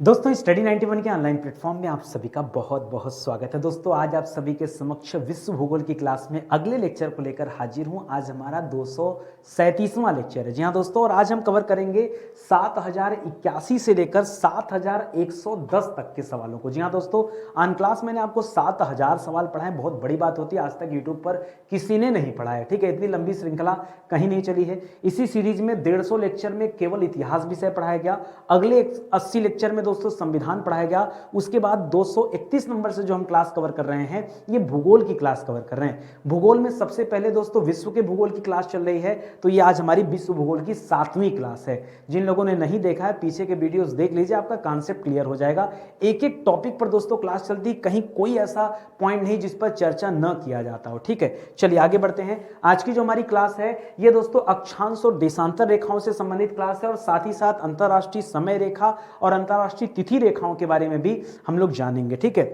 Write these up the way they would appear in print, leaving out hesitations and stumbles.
दोस्तों स्टडी 91 के online platform में आप सभी का बहुत बहुत स्वागत है। दोस्तों आज आप सभी के समक्ष विश्व भूगोल की क्लास में अगले लेक्चर को लेकर हाजिर हूं। आज हमारा 237वां लेक्चर है। जी हां दोस्तों, और आज हम कवर करेंगे 7081 से लेकर 7110 तक के सवालों को। जी हां दोस्तों, ऑन क्लास मैंने आपको 7000 सवाल पढ़ाए, बहुत बड़ी बात होती है। आज तक यूट्यूब पर किसी ने नहीं पढ़ाया, ठीक है। इतनी लंबी श्रृंखला कहीं नहीं चली है। इसी सीरीज में 150 लेक्चर में केवल इतिहास विषय पढ़ाया गया। अगले 80 लेक्चर में दोस्तों संविधान पढ़ाया गया। उसके बाद 231 नंबर से जो हम क्लास कवर कर रहे हैं, ये भूगोल की क्लास कवर कर रहे हैं। भूगोल में सबसे पहले दोस्तों विश्व के भूगोल की क्लास चल रही है, तो ये आज हमारी विश्व भूगोल की 7वीं क्लास है। जिन लोगों ने नहीं देखा है, पीछे के वीडियोस देख लीजिए, आपका कॉन्सेप्ट क्लियर हो जाएगा। एक एक टॉपिक पर दोस्तों क्लास चलती, कहीं कोई ऐसा पॉइंट नहीं जिस पर चर्चा न किया जाता हो, ठीक है। चलिए आगे बढ़ते हैं। आज की जो हमारी क्लास है, ये दोस्तों अक्षांश और देशांतर रेखाओं से संबंधित क्लास है, और साथ ही साथ अंतरराष्ट्रीय समय रेखा और अंतरराष्ट्रीय तिथि रेखाओं के बारे में भी हम लोग जानेंगे, ठीक है।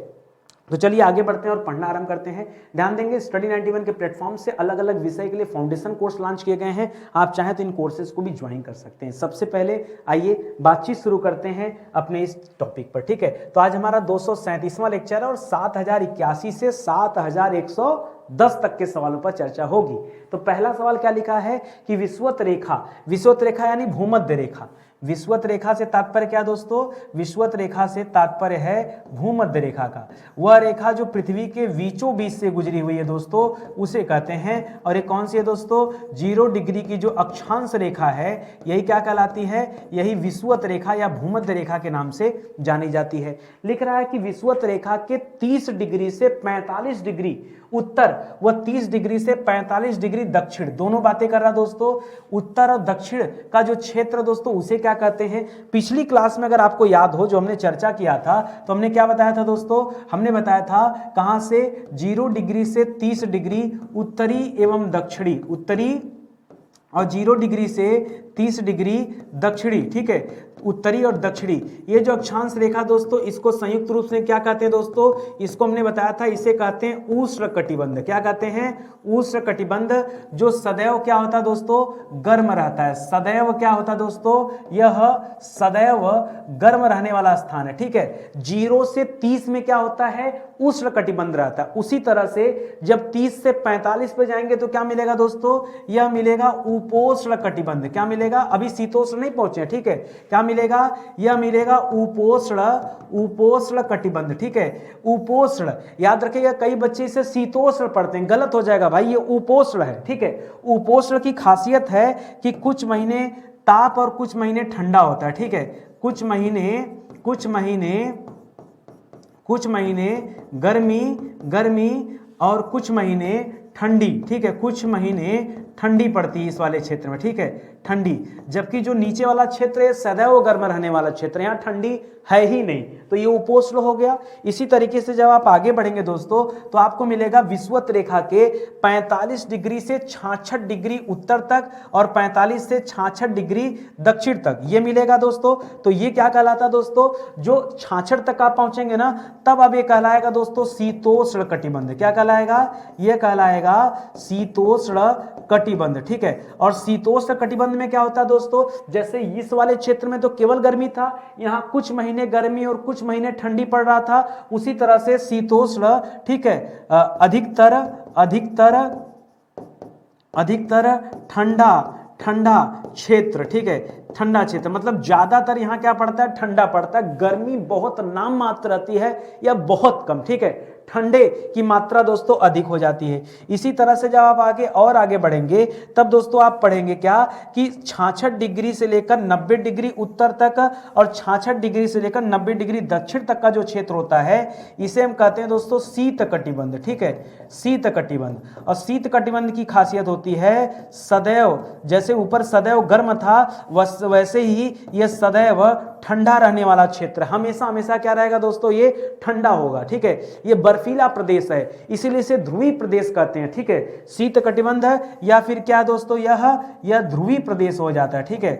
तो चलिए आगे बढ़ते हैं और पढ़ना आरंभ करते हैं। ध्यान देंगे, स्टडी 91 के प्लेटफॉर्म से अलग अलग विषय के लिए फाउंडेशन कोर्स लॉन्च किए गए हैं। आप चाहें तो इन कोर्सेज को भी ज्वाइन कर सकते हैं। सबसे पहले आइए बातचीत शुरू करते हैं अपने इस टॉपिक पर, ठीक है। तो आज हमारा 237वां लेक्चर है और 7081 से 7110 तक के सवालों पर चर्चा होगी। तो पहला सवाल क्या लिखा है कि विषुवत रेखा, विषुवत रेखा यानी भूमध्य रेखा। विषुवत रेखा से तात्पर्य क्या दोस्तों? विषुवत रेखा से तात्पर्य है भूमध्य रेखा का। वह रेखा जो पृथ्वी के बीचों बीच से गुजरी हुई है दोस्तों, उसे कहते हैं। और ये कौन सी है दोस्तों? 0 डिग्री की जो अक्षांश रेखा है, यही क्या कहलाती है? यही विषुवत रेखा या भूमध्य रेखा के नाम से जानी जाती है। लिख रहा है कि विषुवत रेखा के 30 डिग्री से 45 डिग्री उत्तर व 30 डिग्री से 45 डिग्री दक्षिण, दोनों बातें कर रहा दोस्तों। उत्तर और दक्षिण का जो क्षेत्र दोस्तों, उसे क्या कहते हैं? पिछली क्लास में अगर आपको याद हो, जो हमने चर्चा किया था, तो हमने क्या बताया था दोस्तों? हमने बताया था कहां से? 0 डिग्री से 30 डिग्री उत्तरी एवं दक्षिणी, उत्तरी और 0 डिग्री से 30 डिग्री दक्षिणी, ठीक है। उत्तरी और दक्षिणी, ये जो अक्षांश रेखा दोस्तों, इसको संयुक्त रूप से क्या कहते हैं दोस्तों? इसको हमने बताया था, इसे कहते हैं उष्णकटिबंध। क्या कहते हैं? उष्णकटिबंध, जो सदैव क्या होता है दोस्तों? गर्म रहता है। सदैव क्या होता है दोस्तों? यह सदैव गर्म रहने वाला स्थान है, ठीक है। 0 से 30 में क्या होता है? उष्णकटिबंध रहता है। उसी तरह से जब 30 से 45 पे जाएंगे तो क्या मिलेगा दोस्तों? यह मिलेगा उपोष्णकटिबंध। क्या मिलेगा? अभी शीतोष्ण नहीं पहुंचे, ठीक है। क्या मिलेगा? यह मिलेगा उपोष्ण कटिबंध, ठीक है। उपोष्ण, याद रखिएगा, कई बच्चे इसे शीतोष्ण पढ़ते हैं, गलत हो जाएगा भाई, ये उपोष्ण है, ठीक है। उपोष्ण की खासियत है कि कुछ महीने ताप और कुछ महीने ठंडा होता है, ठीक है। कुछ महीने गर्मी और कुछ महीने ठंडी, ठीक है। कुछ महीने ठंडी पड़ती है इस वाले क्षेत्र में, ठीक है, ठंडी। जबकि जो नीचे वाला क्षेत्र है सदैव गर्म रहने वाला क्षेत्र, यहाँ ठंडी है ही नहीं, तो ये उपोष्ण हो गया। इसी तरीके से जब आप आगे बढ़ेंगे दोस्तों, तो आपको मिलेगा विषुवत रेखा के 45 डिग्री से 66 डिग्री उत्तर तक और 45 से 66 डिग्री दक्षिण तक, ये मिलेगा दोस्तों। तो ये क्या कहलाता है दोस्तों? जो 66 तक आप पहुंचेंगे ना, तब अब ये कहलाएगा दोस्तों शीतोष्ण कटिबंध। क्या कहलाएगा? ये कहलाएगा शीतोष्ण कटिबंध, ठीक है। और शीतोष्ण कटिबंध में क्या होता है दोस्तों? जैसे इस वाले क्षेत्र में तो केवल गर्मी था, यहाँ कुछ महीने गर्मी और कुछ महीने ठंडी पड़ रहा था। उसी तरह से शीतोष्ण, ठीक है, अधिकतर ठंडा क्षेत्र, ठीक है। ठंडा क्षेत्र मतलब ज्यादातर यहाँ क्या पड़ता है? ठंडा पड़ता है। गर्मी बहुत नाम मात्र रहती है या बहुत कम, ठीक है। ठंडे की मात्रा दोस्तों अधिक हो जाती है। इसी तरह से जब आप आगे बढ़ेंगे, तब दोस्तों आप पढ़ेंगे क्या कि 66 डिग्री से लेकर 90 डिग्री उत्तर तक और 66 डिग्री से लेकर 90 डिग्री दक्षिण तक का जो क्षेत्र होता है, इसे हम कहते हैं दोस्तों शीत कटिबंध, ठीक है, शीत कटिबंध। और शीत कटिबंध की खासियत होती है सदैव, जैसे ऊपर सदैव गर्म था, वैसे ही यह सदैव ठंडा रहने वाला क्षेत्र, हमेशा क्या रहेगा दोस्तों? ये ठंडा होगा, ठीक है। ये बर्फीला प्रदेश है, इसीलिए इसे ध्रुवीय प्रदेश कहते हैं, ठीक है। शीत कटिबंध है या फिर क्या दोस्तों? यह ध्रुवीय प्रदेश हो जाता है, ठीक है।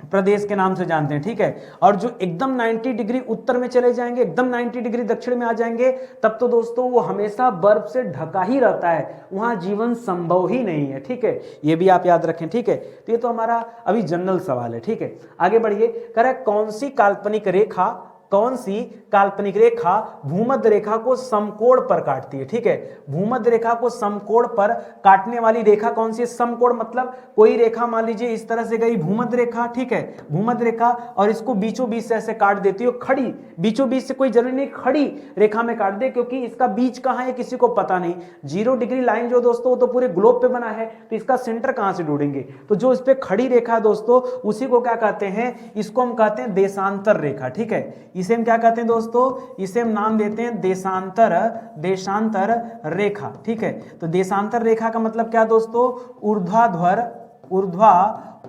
प्रदेश के नाम से जानते हैं, ठीक है। और जो एकदम 90 डिग्री उत्तर में चले जाएंगे, एकदम 90 डिग्री दक्षिण में आ जाएंगे, तब तो दोस्तों वो हमेशा बर्फ से ढका ही रहता है, वहां जीवन संभव ही नहीं है, ठीक है। ये भी आप याद रखें, ठीक है। तो ये तो हमारा अभी जनरल सवाल है, ठीक है। आगे बढ़िए, कह रहा है कौन सी काल्पनिक रेखा, कौन सी काल्पनिक रेखा भूमध्य रेखा को समकोण पर काटती है, ठीक है। भूमध्य रेखा को समकोण पर काटने वाली रेखा कौन सी है? समकोण मतलब कोई रेखा मान लीजिए इस तरह से गई भूमध्य रेखा, ठीक है, भूमध्य रेखा, और इसको बीचों बीच से ऐसे काट देती है, खड़ी, बीचों बीच से, कोई जरूरी नहीं खड़ी रेखा में काट दे, क्योंकि इसका बीच कहां है किसी को पता नहीं। 0 डिग्री लाइन जो दोस्तों वो तो पूरे ग्लोब पे बना है, तो इसका सेंटर कहां से ढूंढेंगे? तो जो इस पे खड़ी रेखा है दोस्तों, उसी को क्या कहते हैं? इसको हम कहते हैं देशांतर रेखा, ठीक है। इसे हम क्या कहते हैं दोस्तों? इसे हम नाम देते हैं देशांतर, देशांतर रेखा, ठीक है। तो देशांतर रेखा का मतलब क्या दोस्तों? ऊर्ध्वाधर,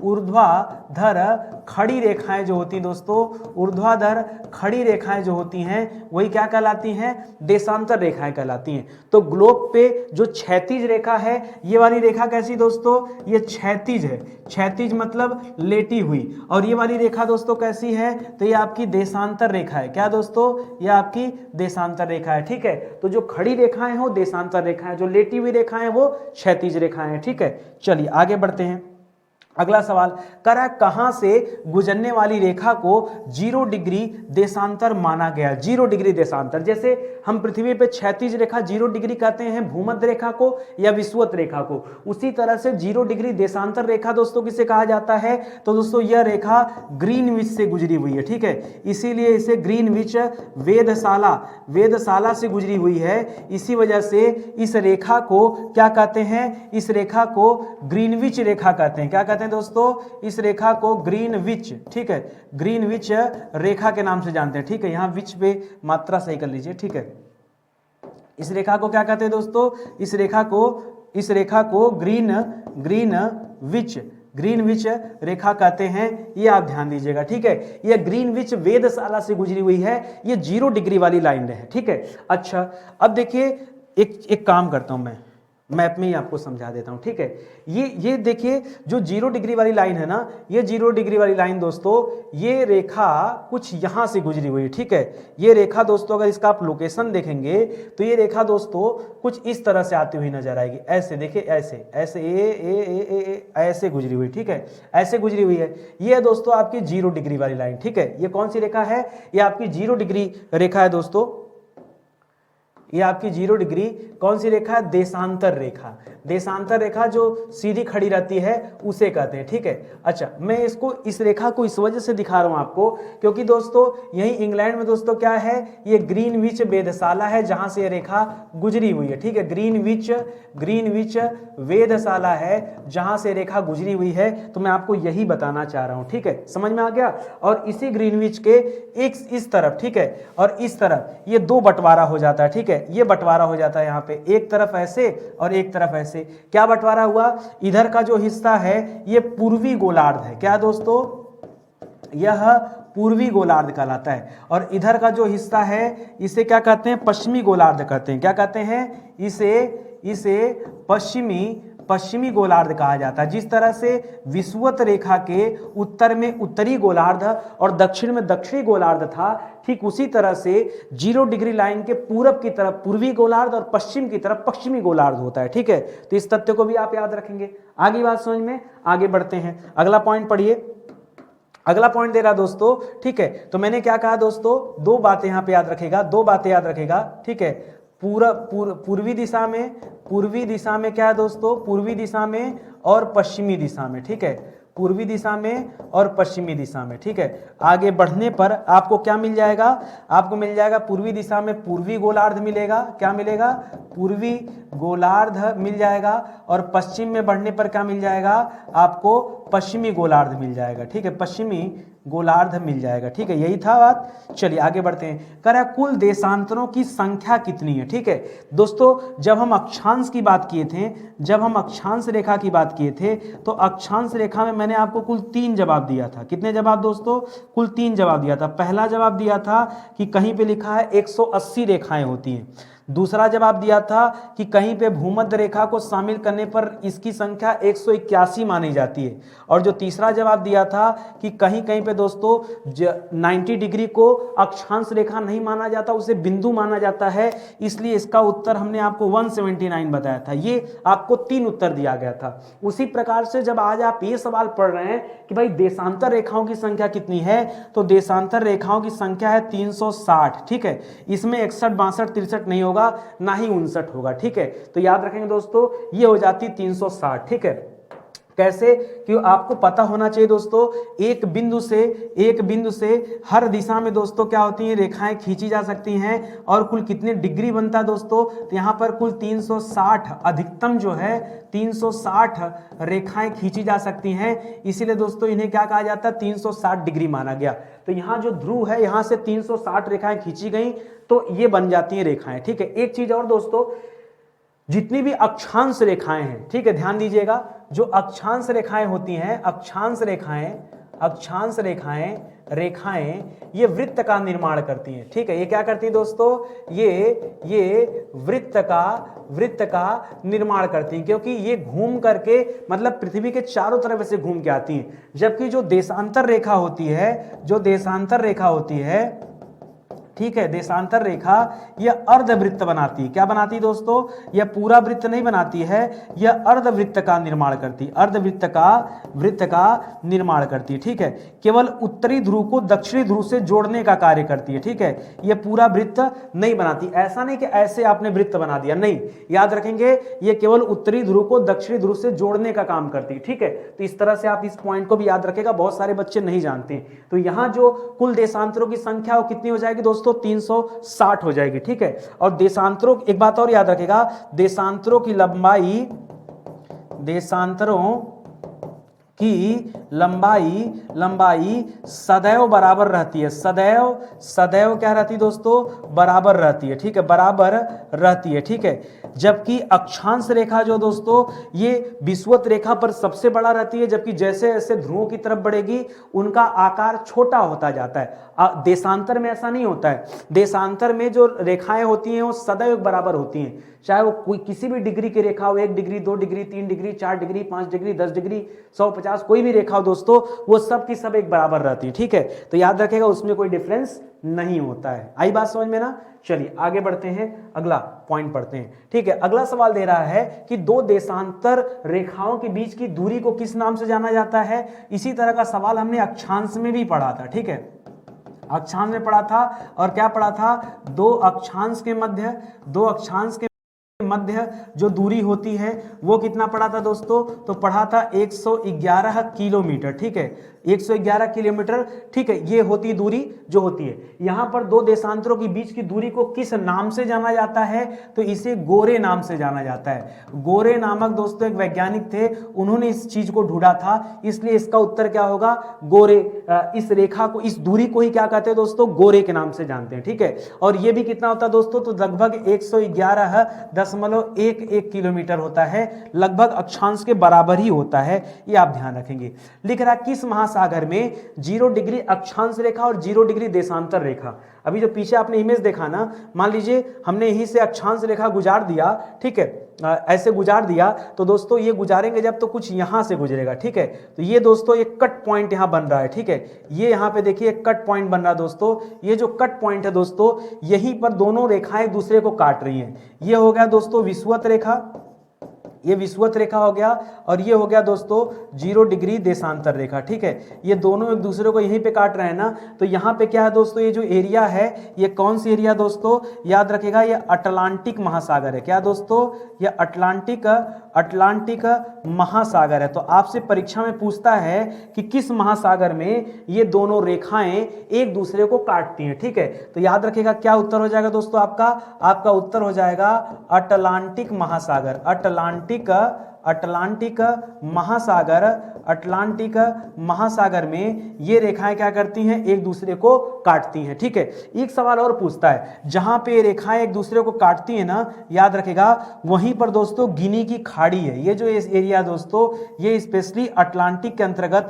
ऊर्ध्वाधर खड़ी रेखाएं जो होती हैं दोस्तों, ऊर्ध्वाधर खड़ी रेखाएं जो होती हैं, वही क्या कहलाती हैं? देशांतर रेखाएं कहलाती हैं। तो ग्लोब पे जो क्षैतिज रेखा है, ये वाली रेखा कैसी दोस्तों? ये क्षैतिज है, क्षैतिज मतलब लेटी हुई। और ये वाली रेखा दोस्तों कैसी है? तो ये आपकी देशांतर रेखा है। क्या दोस्तों? ये आपकी देशांतर रेखा है, ठीक है। तो जो खड़ी रेखाएं हैं वो देशांतर रेखाएं, जो लेटी हुई रेखाएं हैं वो क्षैतिज रेखाएं हैं, ठीक है। चलिए आगे बढ़ते हैं। अगला सवाल कर रहा है कहां से गुजरने वाली रेखा को 0 डिग्री देशांतर माना गया? 0 डिग्री देशांतर, जैसे हम पृथ्वी पे क्षैतिज रेखा 0 डिग्री कहते हैं भूमध्य रेखा को या विषुवत रेखा को, उसी तरह से 0 डिग्री देशांतर रेखा दोस्तों किसे कहा जाता है? तो दोस्तों यह रेखा ग्रीनविच से गुजरी हुई है, ठीक है। इसीलिए इसे ग्रीनविच वेधशाला, वेधशाला से गुजरी हुई है। इसी वजह से इस रेखा को क्या कहते हैं? इस रेखा को ग्रीनविच रेखा कहते हैं। क्या कहते हैं दोस्तों? इस रेखा को ग्रीनविच, ठीक है, ग्रीनविच रेखा के नाम से जानते हैं, ठीक है। यहां विच पे मात्रा सही कर लीजिए, ठीक है। इस रेखा को क्या कहते हैं दोस्तों? इस रेखा को ग्रीनविच रेखा कहते हैं। ये आप ध्यान दीजिएगा, ठीक है। ये ग्रीनविच वेधशाला से गुजरी हुई है, ये 0 डिग्री वाली लाइन है, ठीक है। अच्छा, अब देखिए एक काम करता हूं, मैं मैप में ही आपको समझा देता हूं, ठीक है। ये देखिए जो 0 डिग्री वाली लाइन है ना, ये 0 डिग्री वाली लाइन दोस्तों, ये रेखा कुछ यहां से गुजरी हुई है, ठीक है। ये रेखा दोस्तों अगर इसका आप लोकेशन देखेंगे तो ये रेखा दोस्तों कुछ इस तरह से आती हुई नजर आएगी। ऐसे देखिए, ऐसे ऐसे ऐसे गुजरी हुई, ठीक है, ऐसे गुजरी हुई है। ये है दोस्तों आपकी 0 डिग्री वाली लाइन, ठीक है। ये कौन सी रेखा है? ये आपकी 0 डिग्री रेखा है दोस्तों। ये आपकी 0 डिग्री कौन सी रेखा है? देशांतर रेखा। देशांतर रेखा जो सीधी खड़ी रहती है उसे कहते हैं, ठीक है। अच्छा, मैं इस रेखा को इस वजह से दिखा रहा हूं आपको, क्योंकि दोस्तों यही इंग्लैंड में दोस्तों क्या है? ये ग्रीनविच वेधशाला है जहां से ये रेखा गुजरी हुई है, ठीक है। ग्रीनविच वेधशाला है जहां से रेखा गुजरी हुई है। तो मैं आपको यही बताना चाह रहा हूं, ठीक है, समझ में आ गया। और इसी ग्रीनविच के एक इस तरफ, ठीक है, और इस तरफ ये 2 बंटवारा हो जाता है, ठीक है। ये बंटवारा हो जाता है यहाँ पे, एक तरफ ऐसे और एक तरफ ऐसे। क्या बंटवारा हुआ? इधर का जो हिस्सा है ये पूर्वी गोलार्ध है। क्या दोस्तों? यह पूर्वी गोलार्ध कहलाता है। और इधर का जो हिस्सा है इसे क्या कहते हैं? पश्चिमी गोलार्ध कहते हैं। क्या कहते हैं? इसे पश्चिमी गोलार्ध कहा जाता है। जिस तरह से विषुवत रेखा के उत्तर में उत्तरी गोलार्ध और दक्षिण में दक्षिणी गोलार्ध था, ठीक उसी तरह से 0 डिग्री लाइन के पूरब की तरफ पूर्वी गोलार्ध और पश्चिम की तरफ पश्चिमी गोलार्ध होता है, ठीक है। तो इस तथ्य को भी आप याद रखेंगे। आगे बात समझ में, आगे बढ़ते हैं। अगला पॉइंट पढ़िए। अगला पॉइंट दे रहा दोस्तों, ठीक है। तो मैंने क्या कहा दोस्तों? 2 बातें यहां पे याद रखेगा, 2 बातें याद रखेगा, ठीक है। पूर्वी दिशा में क्या है दोस्तों? पूर्वी दिशा में और पश्चिमी दिशा में, ठीक है। पूर्वी दिशा में और पश्चिमी दिशा में, ठीक है। आगे बढ़ने पर आपको क्या मिल जाएगा? आपको मिल जाएगा पूर्वी दिशा में पूर्वी गोलार्ध मिलेगा। क्या मिलेगा? पूर्वी गोलार्ध मिल जाएगा। और पश्चिम में बढ़ने पर क्या मिल जाएगा? आपको पश्चिमी गोलार्ध मिल जाएगा, ठीक है। पश्चिमी गोलार्ध मिल जाएगा, ठीक है। यही था बात। चलिए आगे बढ़ते हैं। कह रहा है कुल देशांतरों की संख्या कितनी है, ठीक है। दोस्तों जब हम अक्षांश की बात किए थे, जब हम अक्षांश रेखा की बात किए थे, तो अक्षांश रेखा में मैंने आपको कुल 3 जवाब दिया था। कितने जवाब दोस्तों? कुल 3 जवाब दिया था। पहला जवाब दिया था कि कहीं पे लिखा है 180 रेखाएं होती हैं। दूसरा जवाब दिया था कि कहीं पे भूमध्य रेखा को शामिल करने पर इसकी संख्या 181 मानी जाती है। और जो तीसरा जवाब दिया था कि कहीं कहीं पे दोस्तों 90 डिग्री को अक्षांश रेखा नहीं माना जाता, उसे बिंदु माना जाता है, इसलिए इसका उत्तर हमने आपको 179 बताया था। ये आपको 3 उत्तर दिया गया था। उसी प्रकार से जब आज आप ये सवाल पढ़ रहे हैं कि भाई देशांतर रेखाओं की संख्या कितनी है, तो देशांतर रेखाओं की संख्या है 360। ठीक है, इसमें 61, 62, 63 नहीं होगा, ना ही 59 होगा। ठीक है, तो याद रखेंगे दोस्तों, ये हो जाती 360। ठीक है, कैसे, कि आपको पता होना चाहिए दोस्तों, एक बिंदु से हर दिशा में दोस्तों क्या होती हैं, रेखाएं खींची जा सकती हैं। और कुल कितने डिग्री बनता है दोस्तों, तो यहाँ पर कुल 360 अधिकतम जो है 360 रेखाएं खींची जा सकती हैं। इसीलिए दोस्तों इन्हें क्या कहा जाता है, 360 डिग्री माना गया। तो यहाँ जो ध्रुव है, यहाँ से 360 रेखाएं खींची गई तो ये बन जाती हैं रेखाएं। ठीक है, एक चीज और दोस्तों, जितनी भी अक्षांश रेखाएं हैं, ठीक है, ध्यान दीजिएगा, जो अक्षांश रेखाएं होती हैं, अक्षांश रेखाएं ये वृत्त का निर्माण करती हैं। ठीक है, ये क्या करती हैं दोस्तों, ये वृत्त का निर्माण करती हैं, क्योंकि ये घूम करके मतलब पृथ्वी के चारों तरफ से घूम के आती हैं। जबकि जो देशांतर रेखा होती है, ठीक है, देशांतर रेखा यह अर्धवृत्त बनाती है। क्या बनाती है दोस्तों, यह पूरा वृत्त नहीं बनाती है, यह अर्धवृत्त का निर्माण करती है, वृत्त का निर्माण करती है। ठीक है, केवल उत्तरी ध्रुव को दक्षिणी ध्रुव से जोड़ने का कार्य करती है। ठीक है, यह पूरा वृत्त नहीं बनाती। ऐसा नहीं कि ऐसे आपने वृत्त बना दिया, नहीं, याद रखेंगे, यह केवल उत्तरी ध्रुव को दक्षिणी ध्रुव से जोड़ने का काम करती है। ठीक है, तो इस तरह से आप इस पॉइंट को भी याद रखेगा, बहुत सारे बच्चे नहीं जानते। तो यहां जो कुल देशांतरों की संख्या वो कितनी हो जाएगी दोस्तों, 360 हो जाएगी। ठीक है, और देशांतरों, एक बात और याद रखेगा, देशांतरों की लंबाई सदैव बराबर रहती है। सदैव क्या रहती है दोस्तों, बराबर रहती है। ठीक है, बराबर रहती है। ठीक है, जबकि अक्षांश रेखा जो दोस्तों ये विषुवत रेखा पर सबसे बड़ा रहती है, जबकि जैसे जैसे ध्रुवों की तरफ बढ़ेगी उनका आकार छोटा होता जाता है। देशांतर में ऐसा नहीं होता है। देशांतर में जो रेखाएं होती हैं वो सदैव बराबर होती हैं, चाहे वो कोई किसी भी डिग्री की रेखा हो, 1 degree, 2 degree, 3 degree, 4 degree, 5 degree, 10 degree, 150, कोई भी रेखा हो दोस्तों, वो सब की सब एक बराबर रहती है। ठीक है, तो याद रखेगा उसमें कोई डिफरेंस नहीं होता है। आई बात समझ में ना। चलिए आगे बढ़ते हैं, अगला पॉइंट पढ़ते हैं। ठीक है, अगला सवाल दे रहा है कि दो देशांतर रेखाओं के बीच की दूरी को किस नाम से जाना जाता है। इसी तरह का सवाल हमने अक्षांश में भी पढ़ा था। ठीक है, अक्षांश में पढ़ा था, और क्या पढ़ा था, दो अक्षांश के मध्य जो दूरी होती है वो कितना पड़ा था दोस्तों, तो पढ़ा था 111 किलोमीटर। ठीक है, 111 किलोमीटर। ठीक है, ये होती दूरी जो होती है। यहां पर दो देशांतरों के बीच की दूरी को किस नाम से जाना जाता है, तो इसे गोरे नाम से जाना जाता है। गोरे नामक दोस्तों एक वैज्ञानिक थे, उन्होंने इस चीज को ढूंढा था, इसलिए इसका उत्तर क्या होगा, गोरे। इस रेखा को, इस दूरी को ही क्या कहते हैं दोस्तों, गोरे के नाम से जानते हैं। ठीक है, और ये भी कितना होता है दोस्तों, तो लगभग 111.11 किलोमीटर होता है, लगभग अक्षांश के बराबर ही होता है। ये आप ध्यान रखेंगे। लिख रहा किस महासागर में 0 डिग्री अक्षांश रेखा और 0 डिग्री देशांतर रेखा। अभी जो पीछे आपने इमेज देखा ना, मान लीजिए हमने यहीं से अक्षांश रेखा गुजार दिया, ठीक है, ऐसे गुजार दिया, तो दोस्तों ये गुजारेंगे जब तो कुछ यहां से गुजरेगा। ठीक है, तो ये दोस्तों एक कट पॉइंट यहां बन रहा है। ठीक है, ये यहां पे देखिए एक कट पॉइंट बन रहा है दोस्तों। ये जो कट पॉइंट है दोस्तों, यहीं पर दोनों रेखाएं दूसरे को काट रही हैं। ये हो गया दोस्तों विषुवत रेखा, ये विषुवत रेखा हो गया, और ये हो गया दोस्तों 0 डिग्री देशांतर रेखा। ठीक है, ये दोनों एक दूसरे को यहीं पे काट रहे हैं ना, तो यहाँ पे क्या है दोस्तों, ये जो एरिया है ये कौन सी एरिया दोस्तों, याद रखेगा ये अटलांटिक महासागर है। क्या दोस्तों, ये अटलांटिक महासागर है। तो आपसे परीक्षा में पूछता है कि किस महासागर में ये दोनों रेखाएं एक दूसरे को काटती हैं। ठीक है, तो याद रखेगा क्या उत्तर हो जाएगा दोस्तों, आपका उत्तर हो जाएगा अटलांटिक महासागर। अटलांटिक महासागर, अटलांटिक महासागर में ये रेखाएं क्या करती हैं, एक दूसरे को काटती हैं। ठीक है, एक सवाल और पूछता है, जहां पे रेखाएं एक दूसरे को काटती हैं ना, याद रखेगा वहीं पर दोस्तों गिनी की खाड़ी है। ये जो इस एरिया दोस्तों, ये स्पेशली अटलांटिक के अंतर्गत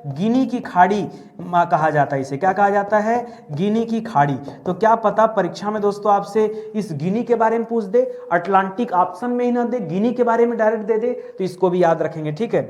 गिनी की खाड़ी कहा जाता है। इसे क्या कहा जाता है, गिनी की खाड़ी। तो क्या पता परीक्षा में दोस्तों आपसे इस गिनी के बारे में पूछ दे, अटलांटिक ऑप्शन में ही ना दे, गिनी के बारे में डायरेक्ट दे दे, तो इसको भी याद रखेंगे। ठीक है,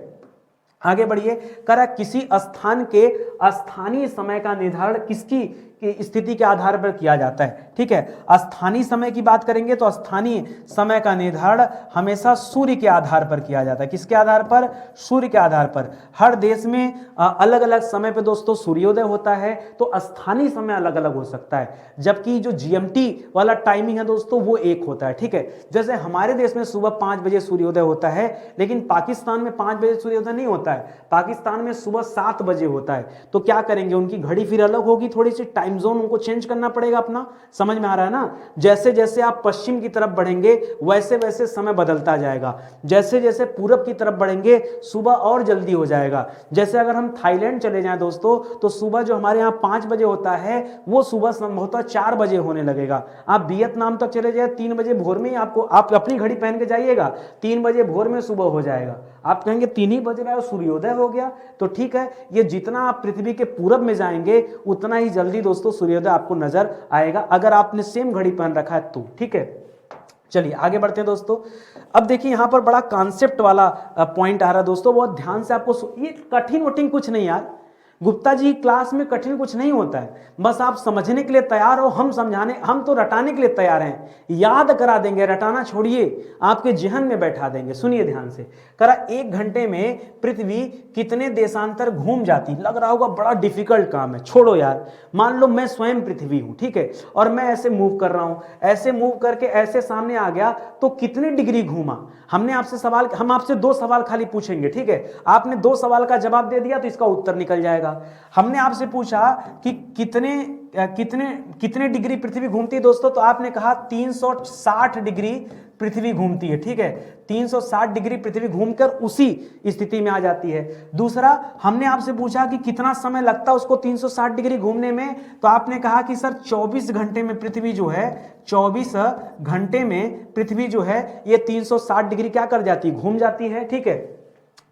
आगे बढ़िए। करा किसी स्थान के स्थानीय समय का निर्धारण किसकी स्थिति के आधार पर किया जाता है। ठीक है, स्थानीय समय की बात करेंगे तो स्थानीय समय का निर्धारण हमेशा सूर्य के आधार पर किया जाता है। किसके आधार पर, सूर्य के आधार पर। हर देश में अलग अलग समय पे दोस्तों सूर्योदय होता है, तो स्थानीय समय अलग अलग हो सकता है, जबकि जो जीएमटी वाला टाइमिंग है दोस्तों वो एक होता है। ठीक है, जैसे हमारे देश में सुबह 5 बजे सूर्योदय होता है, लेकिन पाकिस्तान में 5 बजे सूर्योदय नहीं होता है, पाकिस्तान में सुबह 7 बजे होता है। तो क्या करेंगे, उनकी घड़ी फिर अलग होगी, थोड़ी सी टाइम जोन उनको चेंज करना पड़ेगा अपना। समझ में आ रहा है ना, जैसे जैसे आप पश्चिम की तरफ बढ़ेंगे वैसे वैसे समय बदलता जाएगा, जैसे जैसे पूरब की तरफ बढ़ेंगे सुबह और जल्दी हो जाएगा। जैसे अगर हम थाईलैंड चले जाएं दोस्तों, तो सुबह जो हमारे यहाँ 5 बजे होता है वो सुबह संभवतः 4 बजे होने लगेगा। आप वियतनाम तक चले जाए 3 बजे भोर में ही आपको, आप अपनी घड़ी पहन के जाइएगा, 3 बजे भोर में सुबह हो जाएगा। आप कहेंगे 3 ही बज रहा है सूर्योदय हो गया, तो ठीक है, ये जितना आप पृथ्वी के पूरब में जाएंगे उतना ही जल्दी दोस्तों सूर्योदय आपको नजर आएगा, अगर आपने सेम घड़ी पहन रखा है तो। ठीक है, चलिए आगे बढ़ते हैं दोस्तों। अब देखिए यहां पर बड़ा कॉन्सेप्ट वाला पॉइंट आ रहा है दोस्तों, बहुत ध्यान से आपको, ये कठिन वठिन कुछ नहीं यार, गुप्ता जी क्लास में कठिन कुछ नहीं होता है, बस आप समझने के लिए तैयार हो, हम समझाने, हम तो रटाने के लिए तैयार हैं, याद करा देंगे, रटाना छोड़िए, आपके जहन में बैठा देंगे। सुनिए ध्यान से, करा 1 घंटे में पृथ्वी कितने देशांतर घूम जाती। लग रहा होगा बड़ा डिफिकल्ट काम है, छोड़ो यार। मान लो मैं स्वयं पृथ्वी हूं, ठीक है, और मैं ऐसे मूव कर रहा हूं, ऐसे मूव करके ऐसे सामने आ गया, तो कितने डिग्री घूमा। हमने आपसे सवाल, हम आपसे 2 सवाल खाली पूछेंगे, ठीक है, आपने 2 सवाल का जवाब दे दिया तो इसका उत्तर निकल जाएगा। हमने आपसे पूछा कि कितने डिग्री पृथ्वी घूमती है दोस्तों, तो आपने कहा 360 डिग्री पृथ्वी घूमती है। ठीक है, 360 डिग्री पृथ्वी घूमकर उसी स्थिति में आ जाती है। दूसरा, हमने आपसे पूछा कि कितना समय लगता है उसको 360 डिग्री घूमने में, तो आपने कहा कि सर 24 घंटे में पृथ्वी जो है, 24 घंटे में पृथ्वी जो है ये 360 डिग्री क्या कर जाती है, घूम जाती है। ठीक है,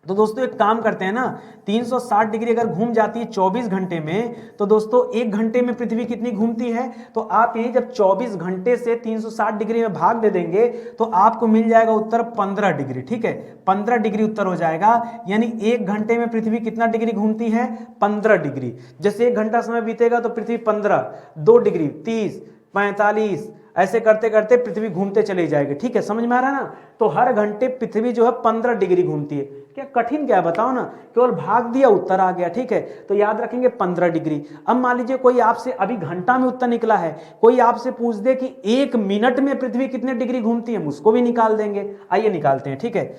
तो दोस्तों एक काम करते हैं ना, 360 डिग्री अगर घूम जाती है 24 घंटे में, तो दोस्तों 1 घंटे में पृथ्वी कितनी घूमती है, तो आप यही जब 24 घंटे से 360 डिग्री में भाग दे देंगे तो आपको मिल जाएगा उत्तर 15 डिग्री। ठीक है, 15 डिग्री उत्तर हो जाएगा, यानी 1 घंटे में पृथ्वी कितना डिग्री घूमती है, 15 डिग्री। जैसे 1 घंटा समय बीतेगा तो पृथ्वी 15, 2 डिग्री 30, 45, ऐसे करते करते पृथ्वी घूमते चले जाएगी। ठीक है, समझ में आ रहा है ना, तो हर घंटे पृथ्वी जो है 15 डिग्री घूमती है। क्या कठिन क्या है बताओ ना, केवल भाग दिया उत्तर आ गया। ठीक है, तो याद रखेंगे 15 डिग्री। अब मान लीजिए कोई आपसे, अभी घंटा में उत्तर निकला है, कोई आपसे पूछ दे कि 1 मिनट में पृथ्वी कितने डिग्री घूमती है, उसको भी निकाल देंगे। आइए निकालते हैं। ठीक है,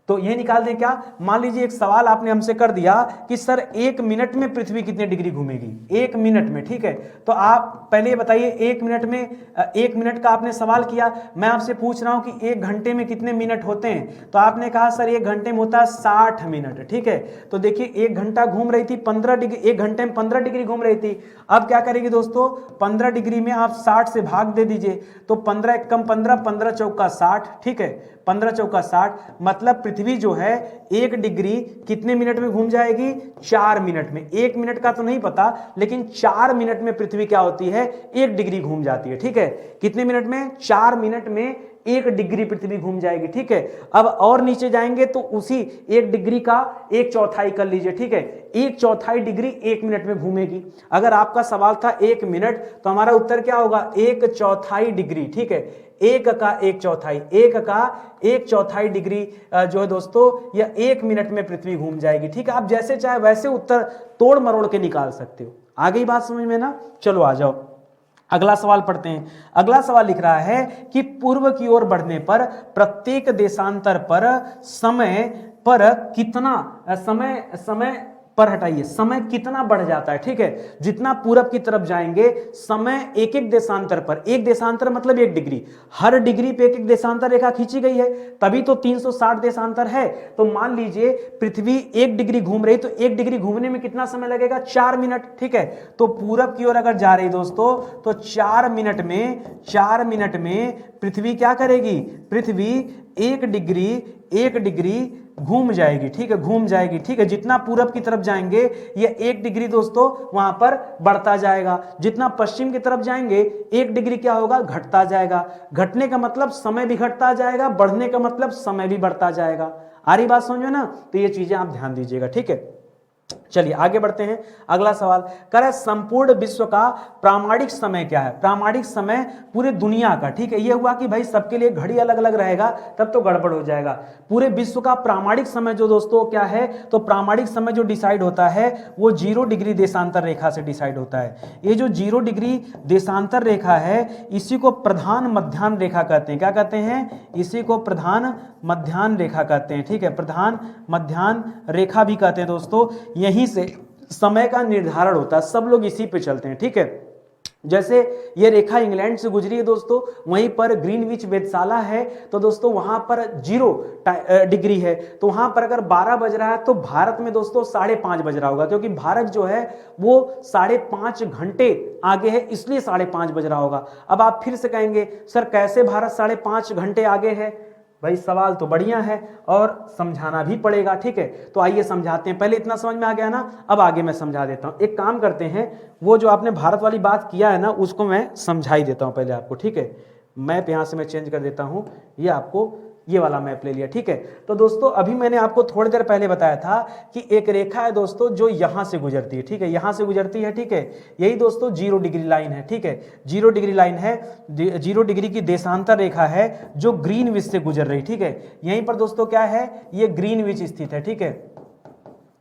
तो ये निकाल दें क्या, मान लीजिए एक सवाल आपने हमसे कर दिया कि सर 1 मिनट में पृथ्वी कितने डिग्री घूमेगी, 1 मिनट में। ठीक है, तो आप पहले ये बताइए 1 मिनट में, 1 मिनट का आपने सवाल किया, मैं आपसे पूछ रहा हूं कि 1 घंटे में कितने मिनट होते हैं, तो आपने कहा सर 1 घंटे में होता है 60 मिनट। ठीक है, तो देखिए 1 घंटा घूम रही थी 15 डिग्री, 1 घंटे में 15 डिग्री घूम रही थी। अब क्या करेगी दोस्तों, 15 डिग्री में आप 60 से भाग दे दीजिए, तो 15 एक कम 15, 15 चौका 60। ठीक है, 15 चौका 60, मतलब पृथ्वी जो है 1 डिग्री कितने मिनट में घूम जाएगी, 4 मिनट में। 1 मिनट का तो नहीं पता, लेकिन 4 मिनट में पृथ्वी क्या होती है, 1 डिग्री घूम जाती है। ठीक है, कितने मिनट में, 4 मिनट में 1 डिग्री पृथ्वी घूम जाएगी। ठीक है, अब और नीचे जाएंगे तो उसी 1 डिग्री का 1/4 कर लीजिए। ठीक है, 1/4 डिग्री 1 मिनट में घूमेगी। अगर आपका सवाल था 1 मिनट, तो हमारा उत्तर क्या होगा, 1/4 डिग्री। ठीक है, 1 का 1/4, 1 का 1/4 डिग्री जो है दोस्तों, यह 1 मिनट में पृथ्वी घूम जाएगी। ठीक है, आप जैसे चाहे वैसे उत्तर तोड़ मरोड़ के निकाल सकते हो। आगे बात समझ में ना, चलो आ जाओ अगला सवाल पढ़ते हैं। अगला सवाल लिख रहा है कि पूर्व की ओर बढ़ने पर प्रत्येक देशांतर पर समय पर कितना समय पर हटाइए, समय कितना बढ़ जाता है, ठीक है। जितना पूरब की तरफ जाएंगे समय एक एक देशांतर पर, एक देशांतर मतलब 1 डिग्री, हर डिग्री पे एक एक देशांतर रेखा खींची गई है, तभी तो 360 देशांतर है। तो मान लीजिए पृथ्वी 1 डिग्री घूम रही, तो 1 डिग्री घूमने में कितना समय लगेगा, 4 मिनट, ठीक है। तो पूरब की ओर अगर जा रही दोस्तों तो 4 मिनट में पृथ्वी क्या करेगी, पृथ्वी 1 डिग्री घूम जाएगी, ठीक है, घूम जाएगी, ठीक है। जितना पूरब की तरफ जाएंगे ये 1 डिग्री दोस्तों वहां पर बढ़ता जाएगा, जितना पश्चिम की तरफ जाएंगे 1 डिग्री क्या होगा, घटता जाएगा। घटने का मतलब समय भी घटता जाएगा, बढ़ने का मतलब समय भी बढ़ता जाएगा। आ रही बात समझो ना, तो ये चीजें आप ध्यान दीजिएगा, ठीक है। चलिए आगे बढ़ते हैं। अगला सवाल कह रहा है संपूर्ण विश्व का प्रामाणिक समय क्या है। प्रामाणिक समय पूरे दुनिया का, ठीक है। यह हुआ कि भाई सबके लिए घड़ी अलग अलग रहेगा तब तो गड़बड़ हो जाएगा। पूरे विश्व का प्रामाणिक समय जो दोस्तों क्या है, तो प्रामाणिक समय जो डिसाइड होता है वो 0 डिग्री देशांतर रेखा से डिसाइड होता है। ये जो 0 डिग्री देशांतर रेखा है इसी को प्रधान मध्याह्न रेखा कहते हैं। क्या कहते हैं, इसी को प्रधान मध्याह्न रेखा कहते हैं, ठीक है। प्रधान मध्याह्न रेखा भी कहते हैं दोस्तों। यहीं से समय का निर्धारण होता है, सब लोग इसी पे चलते हैं, ठीक है। जैसे ये रेखा इंग्लैंड से गुजरी है दोस्तों, वहीं पर ग्रीनविच वेधशाला है, तो दोस्तों वहां पर 0 डिग्री है, तो वहां पर अगर 12 बज रहा है तो भारत में दोस्तों 5:30 बज रहा होगा, क्योंकि भारत जो है वो 5.5 घंटे आगे है, इसलिए 5:30 बज रहा होगा। अब आप फिर से कहेंगे सर कैसे भारत 5.5 घंटे आगे है, भाई सवाल तो बढ़िया है और समझाना भी पड़ेगा, ठीक है। तो आइए समझाते हैं। पहले इतना समझ में आ गया ना, अब आगे मैं समझा देता हूं। एक काम करते हैं, वो जो आपने भारत वाली बात किया है ना उसको मैं समझा ही देता हूं पहले आपको, ठीक है। मैप यहां से मैं चेंज कर देता हूं, ये आपको ये वाला मैप ले लिया, ठीक है। तो दोस्तों अभी मैंने आपको थोड़ी देर पहले बताया था कि एक रेखा है दोस्तों जो यहां से गुजरती है, ठीक है, यहां से गुजरती है, ठीक है। यही दोस्तों 0 डिग्री लाइन है, ठीक है, 0 डिग्री लाइन है, 0 डिग्री की देशांतर रेखा है जो ग्रीनविच से गुजर रही, ठीक है। यहीं पर दोस्तों क्या है, ये ग्रीनविच स्थित है, ठीक है,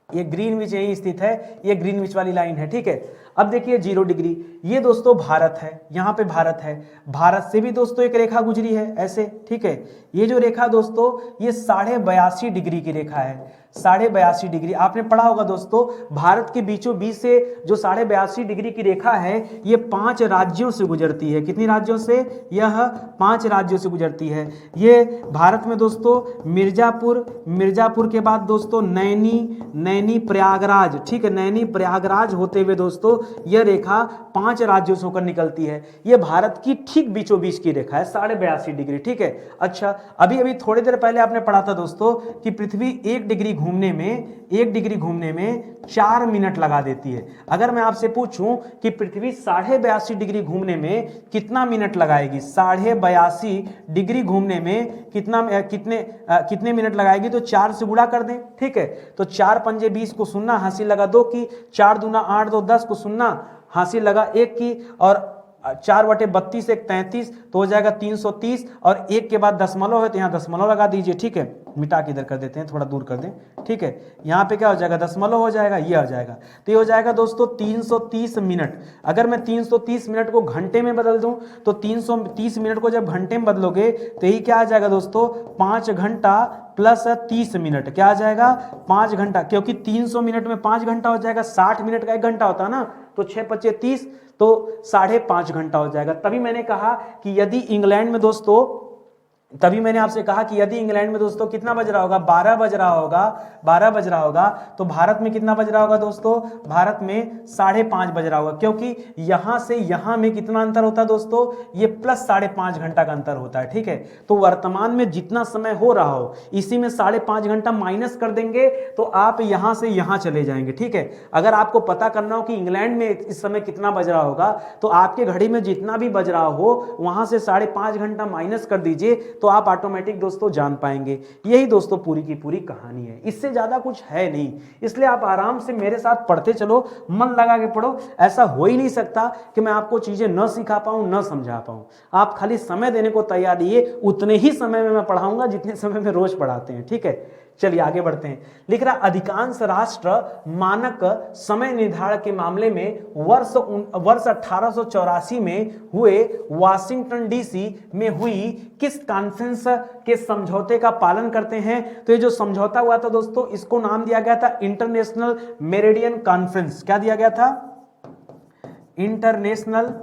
ये ग्रीनविच यहीं स्थित है, ये ग्रीनविच वाली लाइन है, ठीक है। अब देखिए 0 डिग्री, ये दोस्तों भारत है, यहाँ पे भारत है, भारत से भी दोस्तों एक रेखा गुजरी है ऐसे, ठीक है। ये जो रेखा दोस्तों ये 82.5 डिग्री की रेखा है, 82.5 डिग्री। आपने पढ़ा होगा दोस्तों भारत के बीचों बीच से जो 82.5 डिग्री की रेखा है ये 5 राज्यों से गुजरती है। कितनी राज्यों से, यह 5 राज्यों से गुजरती है। ये भारत में दोस्तों मिर्जापुर के बाद दोस्तों नैनी प्रयागराज, ठीक है, नैनी प्रयागराज होते हुए दोस्तों यह रेखा 5 राज्यों से होकर निकलती है। यह भारत की ठीक बीचों बीच की रेखा है 82.5 डिग्री, ठीक है। अच्छा अभी थोड़ी देर पहले आपने पढ़ा था दोस्तों कि पृथ्वी 1 डिग्री घूमने में 4 मिनट लगा देती है। अगर मैं आपसे पूछूं कि पृथ्वी 82.5 डिग्री घूमने में कितना मिनट लगाएगी, 82.5 डिग्री घूमने में कितने मिनट लगाएगी, तो 4 से गुणा कर दें, ठीक है। तो 4 पंजे 20 को सुनना, हासिल लगा 2 की, 4 दूना 8 2 10 को सुनना, हासिल लगा 1 की, और 4/32 1 33, तो हो जाएगा 330, और 1 के बाद दशमलव है तो यहाँ दशमलव लगा दीजिए, ठीक है। मिटा के इधर कर देते हैं, थोड़ा दूर कर दें, ठीक है। यहाँ पे क्या हो जाएगा, दशमलव हो जाएगा, ये आ जाएगा, तो ये हो जाएगा दोस्तों 330 मिनट। अगर मैं 330 मिनट को घंटे में बदल दूं तो 330 मिनट को जब घंटे में बदलोगे तो यही क्या आ जाएगा दोस्तों, 5 घंटा प्लस 30 मिनट, क्या आ जाएगा, 5 घंटा, क्योंकि 300 मिनट में 5 घंटा हो जाएगा, 60 मिनट का 1 घंटा होता है ना, तो 6 × 5 = 30, तो 5.5 घंटा हो जाएगा। तभी मैंने कहा कि यदि इंग्लैंड में दोस्तों, तभी मैंने आपसे कहा कि यदि इंग्लैंड में दोस्तों कितना बज रहा होगा, 12 बज रहा होगा, तो भारत में कितना बज रहा होगा दोस्तों, भारत में 5.5 बज रहा होगा, क्योंकि यहां से यहां में कितना अंतर होता है दोस्तों, ये प्लस 5.5 घंटा का अंतर होता है, ठीक है। तो वर्तमान में जितना समय हो रहा हो इसी में 5.5 घंटा माइनस कर देंगे तो आप यहां से यहां चले जाएंगे, ठीक है। अगर आपको पता करना हो कि इंग्लैंड में इस समय कितना बज रहा होगा तो आपके घड़ी में जितना भी बज रहा हो वहां से 5.5 घंटा माइनस कर दीजिए, तो आप ऑटोमेटिक दोस्तों जान पाएंगे। यही दोस्तों पूरी की पूरी कहानी है, इससे ज्यादा कुछ है नहीं। इसलिए आप आराम से मेरे साथ पढ़ते चलो, मन लगा के पढ़ो। ऐसा हो ही नहीं सकता कि मैं आपको चीजें न सिखा पाऊं, न समझा पाऊं। आप खाली समय देने को तैयार रहिए, उतने ही समय में मैं पढ़ाऊंगा जितने समय में रोज पढ़ाते हैं, ठीक है। चलिए आगे बढ़ते हैं। लिख रहा अधिकांश राष्ट्र मानक समय निर्धारण के मामले में वर्ष 1884 में हुए वाशिंगटन डीसी में हुई किस कॉन्फ्रेंस के समझौते का पालन करते हैं? तो ये जो समझौता हुआ था दोस्तों, इसको नाम दिया गया था इंटरनेशनल मेरिडियन कॉन्फ्रेंस। क्या दिया गया था? International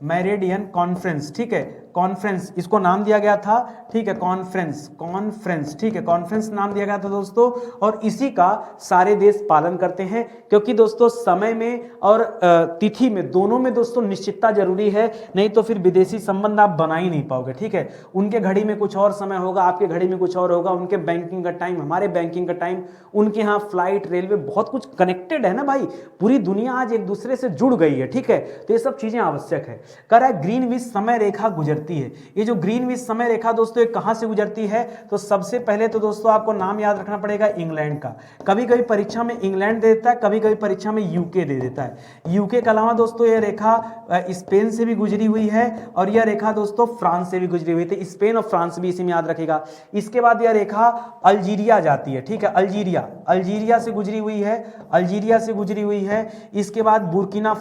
meridian conference. ठीक है, कॉन्फ्रेंस इसको नाम दिया गया था। ठीक है, कॉन्फ्रेंस। ठीक है, कॉन्फ्रेंस नाम दिया गया था दोस्तों, और इसी का सारे देश पालन करते हैं, क्योंकि दोस्तों समय में और तिथि में दोनों में दोस्तों निश्चितता जरूरी है, नहीं तो फिर विदेशी संबंध आप बना ही नहीं पाओगे। ठीक है, उनके घड़ी में कुछ और समय होगा, आपके घड़ी में कुछ और होगा, उनके बैंकिंग का टाइम, हमारे बैंकिंग का टाइम, उनके यहाँ फ्लाइट, रेलवे, बहुत कुछ कनेक्टेड है ना भाई, पूरी दुनिया आज एक दूसरे से जुड़ गई है। ठीक है, तो ये सब चीजें आवश्यक है। कह रहा है ग्रीनविच समय रेखा गुजरती है। ये जो ग्रीनविच समय रेखा दोस्तों ये कहां से गुजरती है? तो सबसे पहले तो दोस्तों आपको नाम याद रखना पड़ेगा इंग्लैंड का। कभी कभी परीक्षा में इंग्लैंड दे देता है, कभी कभी परीक्षा में यूके दे देता है। यूके के अलावा दोस्तों यह रेखा स्पेन से भी गुजरी हुई है, और यह रेखा दोस्तों फ्रांस से भी गुजरी हुई थी। स्पेन और फ्रांस भी इसी में याद रखेगा। इसके बाद यह रेखा अल्जीरिया जाती है। ठीक है, अल्जीरिया से गुजरी हुई है, अल्जीरिया से गुजरी हुई है। इसके बाद बुर्किना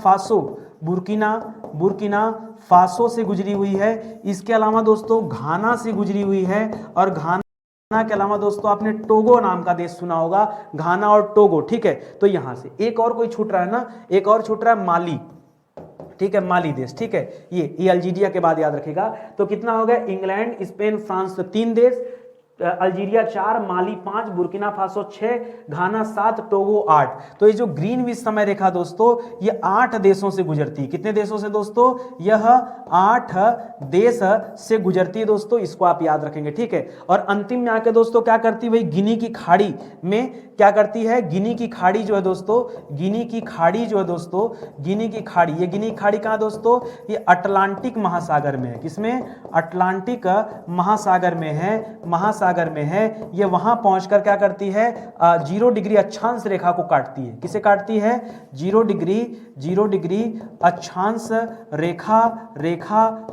फासो से गुजरी हुई है। इसके अलावा दोस्तों घाना से गुजरी हुई है, और घाना के अलावा दोस्तों आपने टोगो नाम का देश सुना होगा, घाना और टोगो। ठीक है, तो यहां से एक और कोई छूट रहा है ना, एक और छूट रहा है माली। ठीक है, माली देश। ठीक है, ये अल्जीरिया के बाद याद रखेगा। तो कितना हो गया? इंग्लैंड, स्पेन, फ्रांस, तो 3 देश, अल्जीरिया 4, माली 5, बुर्किना फासो 6, घाना 7, टोगो 8। तो ये जो ग्रीनविच समय रेखा दोस्तों ये 8 देशों से गुजरती है। कितने देशों से दोस्तों? यह 8 देश से गुजरती है दोस्तों, इसको आप याद रखेंगे। ठीक है, और अंतिम में आके दोस्तों क्या करती है वही गिनी की खाड़ी में क्या करती है? गिनी की खाड़ी जो है दोस्तों, गिनी की खाड़ी, ये गिनी की खाड़ी कहाँ दोस्तों? ये अटलांटिक महासागर में है। किसमें? अटलांटिक महासागर में है। ये वहां पहुंचकर क्या करती है? 0 डिग्री अक्षांश रेखा को काटती है। किसे काटती है? 0 डिग्री अक्षांश रेखा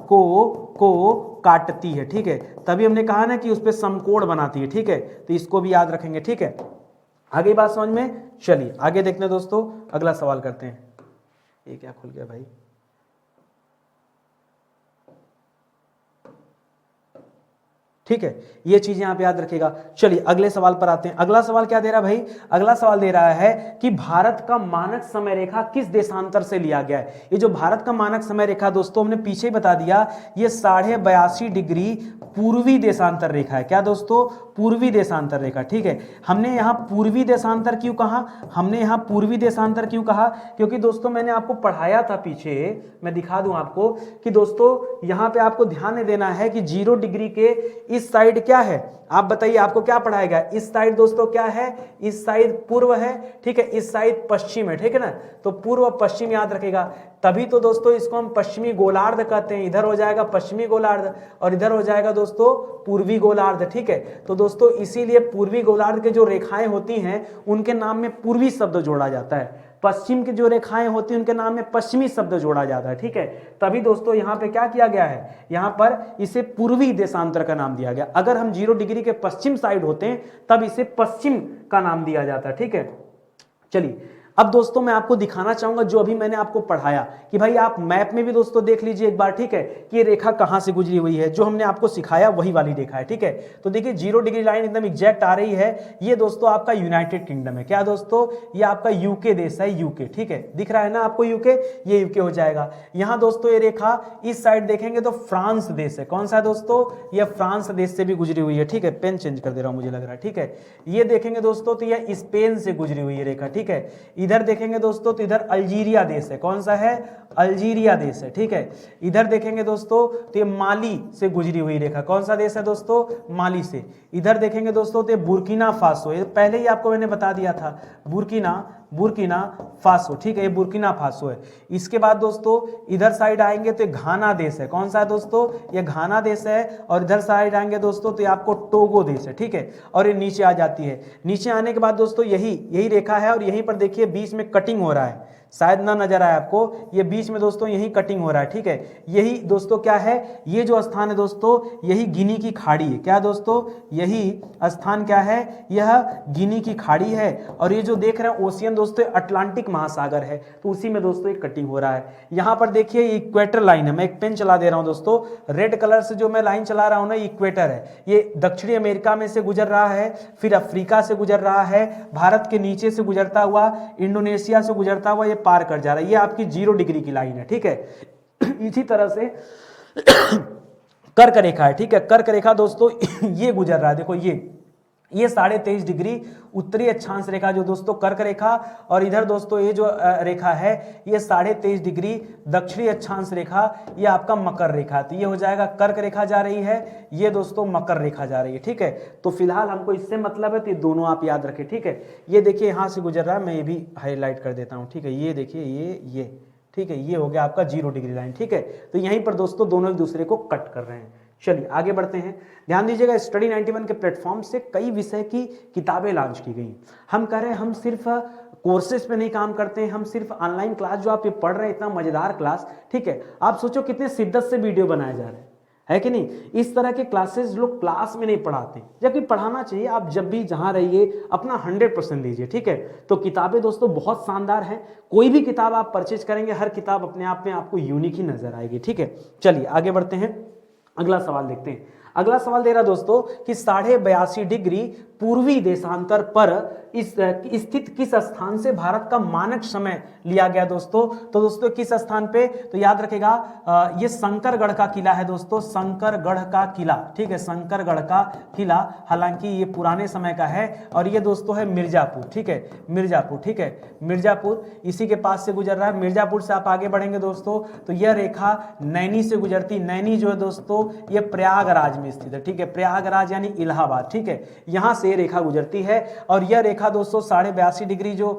को काटती है। ठीक है, तभी हमने कहा ना कि उस पर समकोण बनाती है। ठीक है, तो इसको भी याद रखेंगे। ठीक है, आगे बात समझ में? चलिए आगे देखते हैं दोस्तों, अगला सवाल करते हैं। ये क्या खुल गया भाई? ठीक है, ये चीज यहां पे याद रखेगा। चलिए अगले सवाल पर आते हैं। अगला सवाल क्या दे रहा है भाई? अगला सवाल दे रहा है कि भारत का मानक समय रेखा किस देशांतर से लिया गया है? ये जो भारत का मानक समय रेखा दोस्तों हमने पीछे ही बता दिया, ये 82.5 डिग्री पूर्वी देशांतर रेखा है। क्या दोस्तों? पूर्वी देशांतर रेखा। ठीक है, हमने यहाँ पूर्वी देशांतर क्यों कहा? क्योंकि दोस्तों मैंने आपको पढ़ाया था पीछे, मैं दिखा दूं आपको कि दोस्तों यहाँ पे आपको ध्यान देना है कि 0 डिग्री के इस साइड क्या है? आप बताइए, आपको क्या पढ़ाया गया? इस साइड दोस्तों क्या है? इस साइड पूर्व है। ठीक है, इस साइड पश्चिम है। ठीक है ना, तो पूर्व पश्चिम याद रखेगा। तभी तो दोस्तों इसको हम पश्चिमी गोलार्ध कहते हैं। इधर हो जाएगा पश्चिमी गोलार्ध और इधर हो जाएगा दोस्तों पूर्वी गोलार्ध। ठीक है, तो दोस्तों इसीलिए पूर्वी गोलार्ध के जो रेखाएं होती हैं उनके नाम में पूर्वी शब्द जोड़ा जाता है, पश्चिम की जो रेखाएं होती हैं उनके नाम में पश्चिमी शब्द जोड़ा जाता है। ठीक है, तभी दोस्तों यहाँ पे क्या किया गया है? यहाँ पर इसे पूर्वी देशांतर का नाम दिया गया। अगर हम 0 डिग्री के पश्चिम साइड होते हैं तब इसे पश्चिम का नाम दिया जाता है। ठीक है, चलिए अब दोस्तों मैं आपको दिखाना चाहूंगा जो अभी मैंने आपको पढ़ाया कि भाई आप मैप में भी दोस्तों देख लीजिए एक बार। ठीक है, कि ये रेखा कहां से गुजरी हुई है, जो हमने आपको सिखाया वही वाली रेखा है। ठीक है, तो देखिए 0 डिग्री लाइन एकदम एग्जैक्ट आ रही है। ये दोस्तों आपका यूनाइटेड किंगडम है। क्या दोस्तों? ये आपका यूके देश है, यूके। ठीक है, दिख रहा है ना आपको यूके? ये यूके हो जाएगा। यहाँ दोस्तों ये रेखा इस साइड देखेंगे तो फ्रांस देश है। कौन सा दोस्तों? ये फ्रांस देश से भी गुजरी हुई है। ठीक है, पेन चेंज कर दे रहा हूं, मुझे लग रहा है। ठीक है, ये देखेंगे दोस्तों तो ये स्पेन से गुजरी हुई है रेखा। ठीक है, इधर देखेंगे दोस्तों तो इधर अल्जीरिया देश है। कौन सा है? अल्जीरिया देश है। ठीक है, इधर देखेंगे दोस्तों तो ये माली से गुजरी हुई रेखा। कौन सा देश है दोस्तों? माली से। इधर देखेंगे दोस्तों तो ये बुर्किना फासो, ये पहले ही आपको मैंने बता दिया था, बुर्किना फासो। ठीक है, ये बुर्किना फासो है। इसके बाद दोस्तों इधर साइड आएंगे तो ये घाना देश है। कौन सा है दोस्तों? ये घाना देश है। और इधर साइड आएंगे दोस्तों तो ये आपको टोगो देश है। ठीक है, और ये नीचे आ जाती है। नीचे आने के बाद दोस्तों यही रेखा है और यहीं पर देखिए बीच में कटिंग हो रहा है। शायद ना नजर आए आपको, ये बीच में दोस्तों यही कटिंग हो रहा है, ठीक है। यही दोस्तों क्या है, ये जो स्थान है दोस्तों यही गिनी की खाड़ी है। क्या दोस्तों, यही स्थान क्या है, यह गिनी की खाड़ी है। और ये जो देख रहे हैं ओशियन दोस्तों अटलांटिक महासागर है, तो उसी में दोस्तों एक कटिंग हो रहा है। यहाँ पर देखिए इक्वेटर लाइन है, मैं एक पेन चला दे रहा हूँ दोस्तों, रेड कलर से जो मैं लाइन चला रहा हूँ ना, इक्वेटर है। ये दक्षिणी अमेरिका में से गुजर रहा है, फिर अफ्रीका से गुजर रहा है, भारत के नीचे से गुजरता हुआ इंडोनेशिया से गुजरता हुआ ये पार कर जा रहा है। ये आपकी 0 डिग्री की लाइन है, ठीक है। इसी तरह से कर्क रेखा है, ठीक है। कर्क रेखा दोस्तों ये गुजर रहा है, देखो ये 23.5 डिग्री उत्तरी अक्षांश रेखा जो दोस्तों कर्क रेखा, और इधर दोस्तों ये जो रेखा है ये 23.5 डिग्री दक्षिणी अक्षांश रेखा, ये आपका मकर रेखा। तो ये हो जाएगा कर्क रेखा जा रही है, ये दोस्तों मकर रेखा जा रही है, ठीक है। तो फिलहाल हमको इससे मतलब है, तो ये दोनों आप याद रखें, ठीक है। ये देखिए यहाँ से गुजर रहा है, मैं ये भी हाईलाइट कर देता हूँ, ठीक है। ये देखिए ये ठीक है, ये हो गया आपका 0 डिग्री लाइन, ठीक है। तो यहीं पर दोस्तों दोनों एक दूसरे को कट कर रहे हैं। चलिए आगे बढ़ते हैं। ध्यान दीजिएगा, स्टडी 91 के प्लेटफॉर्म से कई विषय की किताबें लॉन्च की गई। हम कह रहे हैं हम सिर्फ कोर्सेज पे नहीं काम करते हैं, हम सिर्फ ऑनलाइन क्लास जो आप ये पढ़ रहे हैं, इतना मजेदार क्लास, ठीक है। आप सोचो कितने शिद्दत से वीडियो बनाए जा रहे हैं, है कि नहीं। इस तरह के क्लासेस लोग क्लास में नहीं पढ़ाते, जबकि पढ़ाना चाहिए। आप जब भी जहां रहिए अपना 100% दीजिए, ठीक है। तो किताबें दोस्तों बहुत शानदार हैं, कोई भी किताब आप परचेज करेंगे, हर किताब अपने आप में आपको यूनिक ही नजर आएगी, ठीक है। चलिए आगे बढ़ते हैं, अगला सवाल देखते हैं। अगला सवाल दे रहा दोस्तों कि 82.5 डिग्री पूर्वी देशांतर पर स्थित किस स्थान से भारत का मानक समय लिया गया दोस्तों। तो दोस्तों किस स्थान पे, तो याद रखेगा ये शंकरगढ़ का किला है दोस्तों, शंकरगढ़ का किला, ठीक है। शंकरगढ़ का किला, हालांकि ये पुराने समय का है, और ये दोस्तों है मिर्जापुर, ठीक है। मिर्जापुर, ठीक है, मिर्जापुर इसी के पास से गुजर रहा है। मिर्जापुर से आप आगे बढ़ेंगे दोस्तों तो यह रेखा नैनी से गुजरती, नैनी जो है दोस्तों ये प्रयागराज में स्थित है, ठीक है। प्रयागराज यानी इलाहाबाद, ठीक है। यहां से रेखा गुजरती है, और यह रेखा दोस्तों 82.5 डिग्री जो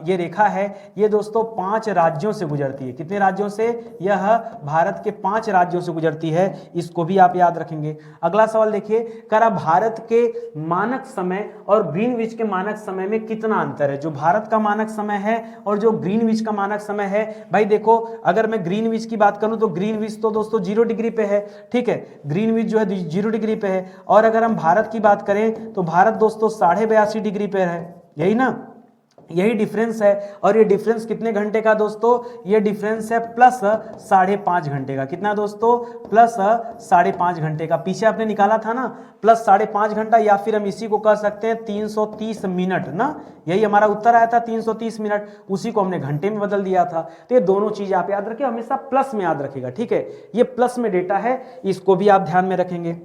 ये रेखा है, ये दोस्तों 5 राज्यों से गुजरती है। कितने राज्यों से, यह भारत के 5 राज्यों से गुजरती है, इसको भी आप याद रखेंगे। अगला सवाल देखिए, करा भारत के मानक समय और ग्रीनविच के मानक समय में कितना अंतर है। जो भारत का मानक समय है और जो ग्रीनविच का मानक समय है, भाई देखो अगर मैं ग्रीनविच की बात करूं तो ग्रीनविच तो दोस्तों 0 डिग्री पे है, ठीक है। ग्रीनविच जो है 0 डिग्री पे है, और अगर हम भारत की बात करें तो भारत दोस्तों 82.5 डिग्री पे है, यही ना, यही डिफरेंस है। और ये डिफरेंस कितने घंटे का दोस्तों, ये डिफरेंस है प्लस 5.5 घंटे का। कितना दोस्तों, प्लस 5.5 घंटे का। पीछे आपने निकाला था ना प्लस 5.5 घंटा, या फिर हम इसी को कह सकते हैं 330 मिनट ना, यही हमारा उत्तर आया था 330 मिनट, उसी को हमने घंटे में बदल दिया था। तो ये दोनों चीजें आप याद रखिए, हमेशा प्लस में याद रखिएगा, ठीक है। ये प्लस में डेटा है, इसको भी आप ध्यान में रखेंगे।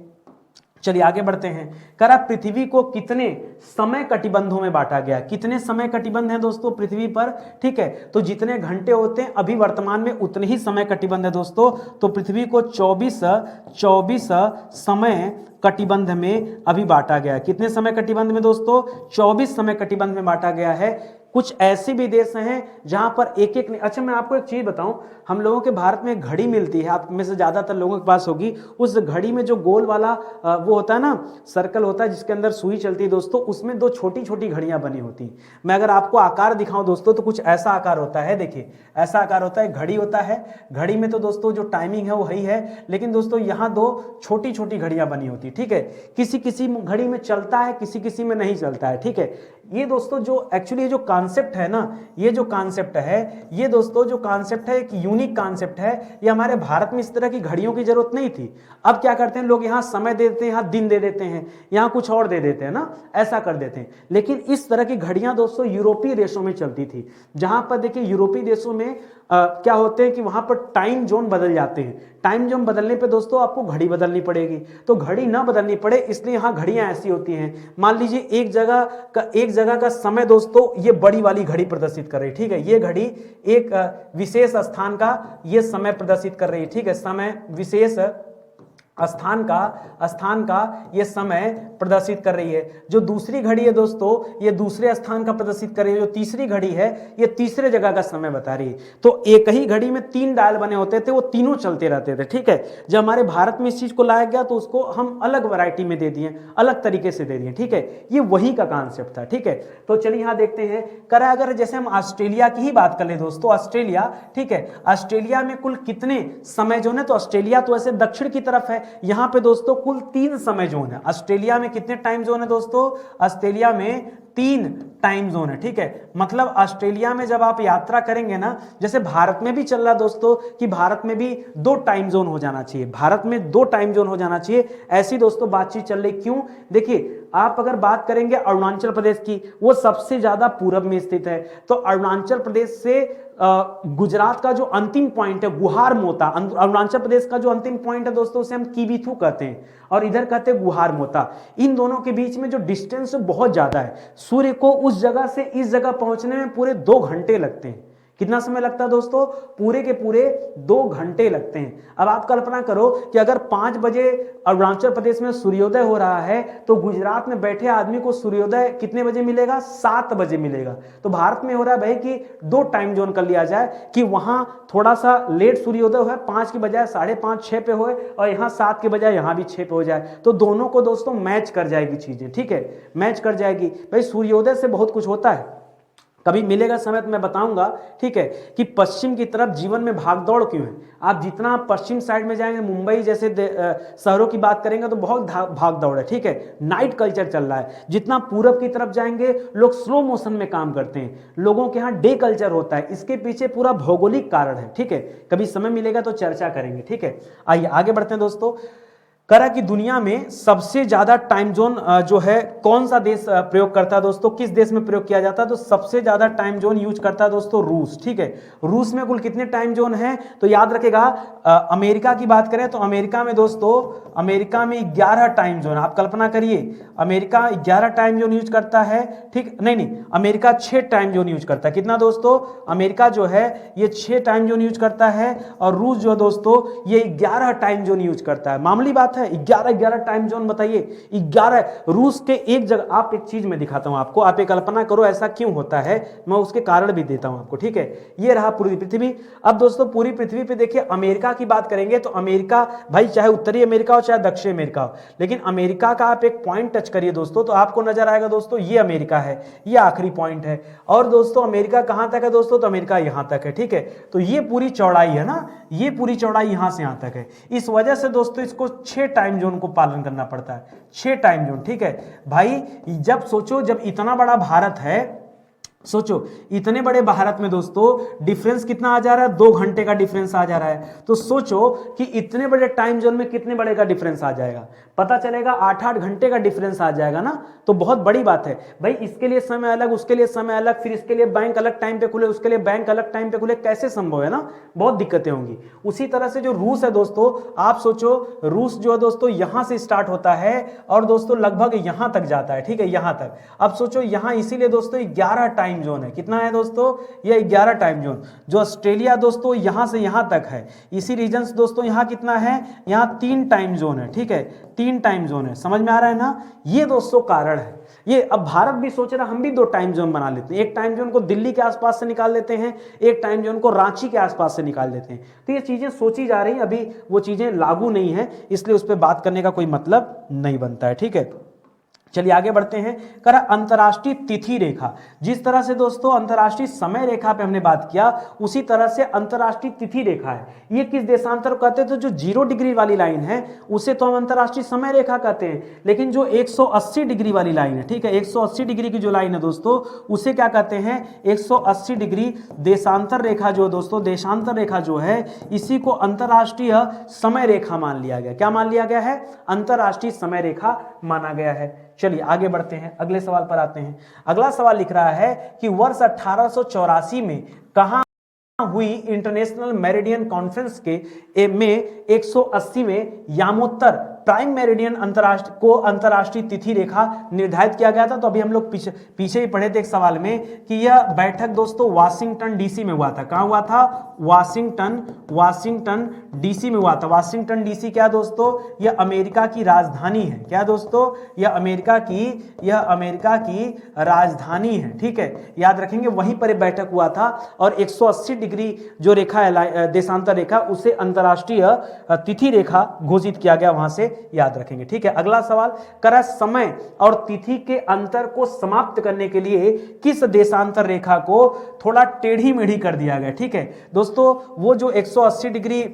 चलिए आगे बढ़ते हैं। करा पृथ्वी को कितने समय कटिबंधों में बांटा गया। कितने समय कटिबंध हैं दोस्तों पृथ्वी पर, ठीक है। तो जितने घंटे होते हैं अभी वर्तमान में उतने ही समय कटिबंध है दोस्तों। तो पृथ्वी को 24 समय कटिबंध में अभी बांटा गया है। कितने समय कटिबंध में दोस्तों, 24 समय कटिबंध में बांटा गया है। कुछ ऐसे भी देश हैं जहां पर एक एक, अच्छा मैं आपको एक चीज बताऊं, हम लोगों के भारत में घड़ी मिलती है, आप में से ज्यादातर लोगों के पास होगी। उस घड़ी में जो गोल वाला वो होता है ना, सर्कल होता है जिसके अंदर सुई चलती है दोस्तों, उसमें 2 छोटी छोटी घड़ियां बनी होती। मैं अगर आपको आकार दिखाऊं दोस्तों तो कुछ ऐसा आकार होता है, देखिए ऐसा आकार होता है, घड़ी होता है। घड़ी में तो दोस्तों जो टाइमिंग है वो वही है, लेकिन दोस्तों यहाँ 2 छोटी छोटी घड़ियां बनी होती, ठीक है। किसी किसी घड़ी में चलता है, किसी किसी में नहीं चलता है, ठीक है। ये दोस्तों जो एक्चुअली ये जो कॉन्सेप्ट है ना, ये जो कॉन्सेप्ट है, ये दोस्तों जो कॉन्सेप्ट है एक यूनिक कॉन्सेप्ट है। ये हमारे भारत में इस तरह की घड़ियों की जरूरत नहीं थी। अब क्या करते हैं लोग, यहाँ समय दे देते हैं, यहाँ दिन दे देते हैं, यहाँ कुछ और दे देते हैं ना, ऐसा कर देते हैं। लेकिन इस तरह की घड़ियां दोस्तों यूरोपीय देशों में चलती थी, जहां पर देखिए यूरोपीय देशों में क्या होते हैं कि वहां पर टाइम जोन बदल जाते हैं। टाइम जोन बदलने पे दोस्तों आपको घड़ी बदलनी पड़ेगी, तो घड़ी ना बदलनी पड़े इसलिए यहाँ घड़ियां ऐसी होती हैं। मान लीजिए एक जगह का समय दोस्तों ये बड़ी वाली घड़ी प्रदर्शित कर रही है, ठीक है। ये घड़ी एक विशेष स्थान का ये समय प्रदर्शित कर रही है, ठीक है। समय विशेष स्थान का ये समय प्रदर्शित कर रही है। जो दूसरी घड़ी है दोस्तों ये दूसरे स्थान का प्रदर्शित कर रही है। जो तीसरी घड़ी है ये तीसरे जगह का समय बता रही है। तो एक ही घड़ी में 3 डायल बने होते थे, वो तीनों चलते रहते थे। ठीक है, जब हमारे भारत में इस चीज को लाया गया तो उसको हम अलग वैरायटी में दे दिए, अलग तरीके से दे दिए। ठीक है, ये वही का कॉन्सेप्ट था। ठीक है, तो चलिए यहां देखते हैं। करा अगर जैसे हम ऑस्ट्रेलिया की ही बात कर ले दोस्तों, ऑस्ट्रेलिया, ठीक है, ऑस्ट्रेलिया में कुल कितने समय जोन है? तो ऑस्ट्रेलिया तो ऐसे दक्षिण की तरफ है, यहां पे दोस्तों कुल 3 समय जोन है। ऑस्ट्रेलिया में कितने टाइम जोन है दोस्तों? ऑस्ट्रेलिया में 3 टाइम जोन है। ठीक है, मतलब ऑस्ट्रेलिया में जब आप यात्रा करेंगे ना, जैसे भारत में भी चल रहा दोस्तों कि भारत में भी 2 टाइम जोन हो जाना चाहिए, भारत में 2 टाइम जोन हो जाना चाहिए, ऐसी दोस्तों बातचीत चल रही। क्यों? देखिए, आप अगर बात करेंगे अरुणाचल प्रदेश की, वो सबसे ज्यादा पूरब में स्थित है। तो अरुणाचल प्रदेश से गुजरात का जो अंतिम पॉइंट है गुहार मोता, अरुणाचल प्रदेश का जो अंतिम पॉइंट है दोस्तों उसे हम कीबीथू कहते हैं, और इधर कहते हैं गुहार मोता। इन दोनों के बीच में जो डिस्टेंस बहुत ज्यादा है, सूर्य को उस जगह से इस जगह पहुंचने में पूरे 2 घंटे लगते हैं। कितना समय लगता है दोस्तों? पूरे के पूरे 2 घंटे लगते हैं। अब आप कल्पना करो कि अगर 5 बजे अरुणाचल प्रदेश में सूर्योदय हो रहा है तो गुजरात में बैठे आदमी को सूर्योदय कितने बजे मिलेगा? 7 बजे मिलेगा। तो भारत में हो रहा है भाई कि 2 टाइम जोन कर लिया जाए कि वहां थोड़ा सा लेट सूर्योदय हो, 5 की बजाय 5:30 6 पे हो, और यहाँ 7 के बजाय यहाँ भी 6 पे हो जाए, तो दोनों को दोस्तों मैच कर जाएगी चीजें। ठीक है, मैच कर जाएगी। भाई सूर्योदय से बहुत कुछ होता है, कभी मिलेगा समय तो मैं बताऊंगा। ठीक है, कि पश्चिम की तरफ जीवन में भागदौड़ क्यों है। आप जितना पश्चिम साइड में जाएंगे, मुंबई जैसे शहरों की बात करेंगे तो बहुत भागदौड़ है। ठीक है, नाइट कल्चर चल रहा है। जितना पूरब की तरफ जाएंगे लोग स्लो मोशन में काम करते हैं, लोगों के यहाँ डे कल्चर होता है। इसके पीछे पूरा भौगोलिक कारण है। ठीक है, कभी समय मिलेगा तो चर्चा करेंगे। ठीक है, आइए आगे बढ़ते हैं दोस्तों। करा कि दुनिया में सबसे ज्यादा टाइम जोन जो है कौन सा देश प्रयोग करता है दोस्तों? किस देश में प्रयोग किया जाता है? तो सबसे ज्यादा टाइम जोन यूज करता है दोस्तों रूस। ठीक है, रूस में कुल कितने टाइम जोन है? तो याद रखेगा, अमेरिका की बात करें तो अमेरिका में दोस्तों, अमेरिका में 11 टाइम जोन। आप कल्पना करिए, अमेरिका 11 टाइम जोन यूज करता है। ठीक, नहीं, अमेरिका 6 टाइम जोन यूज करता है। कितना दोस्तों? अमेरिका जो है ये 6 टाइम जोन यूज करता है, और रूस जो दोस्तों ये 11 टाइम जोन यूज करता है। मामूली बात है, 11 टाइम जोन बताइए, 11 रूस के एक जगह। आप एक चीज में दिखाता हूं आपको, आप एक कल्पना करो ऐसा क्यों होता है, मैं उसके कारण भी देता हूं आपको। ठीक है, ये रहा पूरी पृथ्वी। अब दोस्तों पूरी पृथ्वी पे देखिए, अमेरिका की बात करेंगे तो अमेरिका, भाई चाहे उत्तरी अमेरिका हो चाहे दक्षिण अमेरिका हो, लेकिन अमेरिका का आप एक पॉइंट टच करिए दोस्तों तो आपको नजर आएगा दोस्तों ये अमेरिका है, ये आखिरी पॉइंट है। और दोस्तों अमेरिका कहां तक है दोस्तों? तो अमेरिका यहां तक है। ठीक है, तो ये पूरी चौड़ाई है ना, ये पूरी चौड़ाई यहां से यहां तक है। इस वजह से दोस्तों इसको 6 टाइम जोन को पालन करना पड़ता है, 6 टाइम जोन। ठीक है भाई, जब सोचो जब इतना बड़ा भारत है, सोचो इतने बड़े भारत में दोस्तों डिफरेंस कितना आ जा रहा है? 2 घंटे का डिफरेंस आ जा रहा है। तो सोचो कि इतने बड़े टाइम जोन में कितने बड़े का डिफरेंस आ जाएगा, पता चलेगा 8-8 घंटे का डिफरेंस आ जाएगा ना। तो बहुत बड़ी बात है भाई, इसके लिए समय अलग, उसके लिए समय अलग, फिर इसके लिए बैंक अलग टाइम पे खुले, उसके लिए बैंक अलग टाइम पे खुले, कैसे संभव है ना, बहुत दिक्कतें होंगी। उसी तरह से जो रूस है दोस्तों, आप सोचो रूस जो है दोस्तों यहां से स्टार्ट होता है और दोस्तों लगभग यहां तक जाता है। ठीक है, यहां तक। अब सोचो यहां, इसीलिए दोस्तों 11 टाइम जोन है। कितना है दोस्तों? ये 11 टाइम जोन। जो ऑस्ट्रेलिया दोस्तों यहां से यहां तक है, इसी रीजन से दोस्तों यहां कितना है? यहां 3 टाइम जोन है। ठीक है, 3 टाइम जोन है। समझ में आ रहा है ना? ये दोस्तों कारण है। ये अब भारत भी सोच रहा हम भी 2 टाइम जोन बना लेते हैं, एक टाइम जोन को दिल्ली के आसपास से निकाल लेते हैं, एक टाइम जोन को रांची के आसपास से निकाल देते हैं। तो ये चीजें सोची जा रही, अभी वो चीजें लागू नहीं है, इसलिए उस पर बात करने का कोई मतलब नहीं बनता है। ठीक है, चलिए आगे बढ़ते हैं। करा अंतरराष्ट्रीय तिथि रेखा। जिस तरह से दोस्तों अंतरराष्ट्रीय समय रेखा पे हमने बात किया, उसी तरह से अंतरराष्ट्रीय तिथि रेखा है। ये किस देशांतर को कहते हैं? तो जो 0 डिग्री वाली लाइन है उसे तो हम अंतरराष्ट्रीय समय रेखा कहते हैं, लेकिन जो 180 डिग्री वाली लाइन है, ठीक है, 180 डिग्री की जो लाइन है दोस्तों, उसे क्या कहते हैं? 180 डिग्री देशांतर रेखा जो दोस्तों, देशांतर रेखा जो है, इसी को अंतरराष्ट्रीय समय रेखा मान लिया गया। क्या मान लिया गया है? अंतरराष्ट्रीय समय रेखा माना गया है। चलिए आगे बढ़ते हैं, अगले सवाल पर आते हैं। अगला सवाल लिख रहा है कि वर्ष 1884 में कहां हुई इंटरनेशनल मेरिडियन कॉन्फ्रेंस के में 180वें यामोत्तर प्राइम मेरिडियन अंतरराष्ट्रीय तिथि रेखा निर्धारित किया गया था। तो अभी हम लोग पीछे ही पढ़े थे एक सवाल में कि यह बैठक दोस्तों वाशिंगटन डीसी में हुआ था। कहां हुआ था? वाशिंगटन डीसी में हुआ था। वाशिंगटन डीसी क्या दोस्तों? यह अमेरिका की राजधानी है। क्या दोस्तों? यह अमेरिका की राजधानी है। ठीक है, याद रखेंगे, वहीं पर बैठक हुआ था और 180 डिग्री जो रेखा है देशांतर रेखा, उसे अंतरराष्ट्रीय तिथि रेखा घोषित किया गया, वहां से याद रखेंगे। ठीक है, अगला सवाल करा, समय और तिथि के अंतर को समाप्त करने के लिए किस देशांतर रेखा को थोड़ा टेढ़ी मेढ़ी कर दिया गया? ठीक है दोस्तों, वो जो 180 डिग्री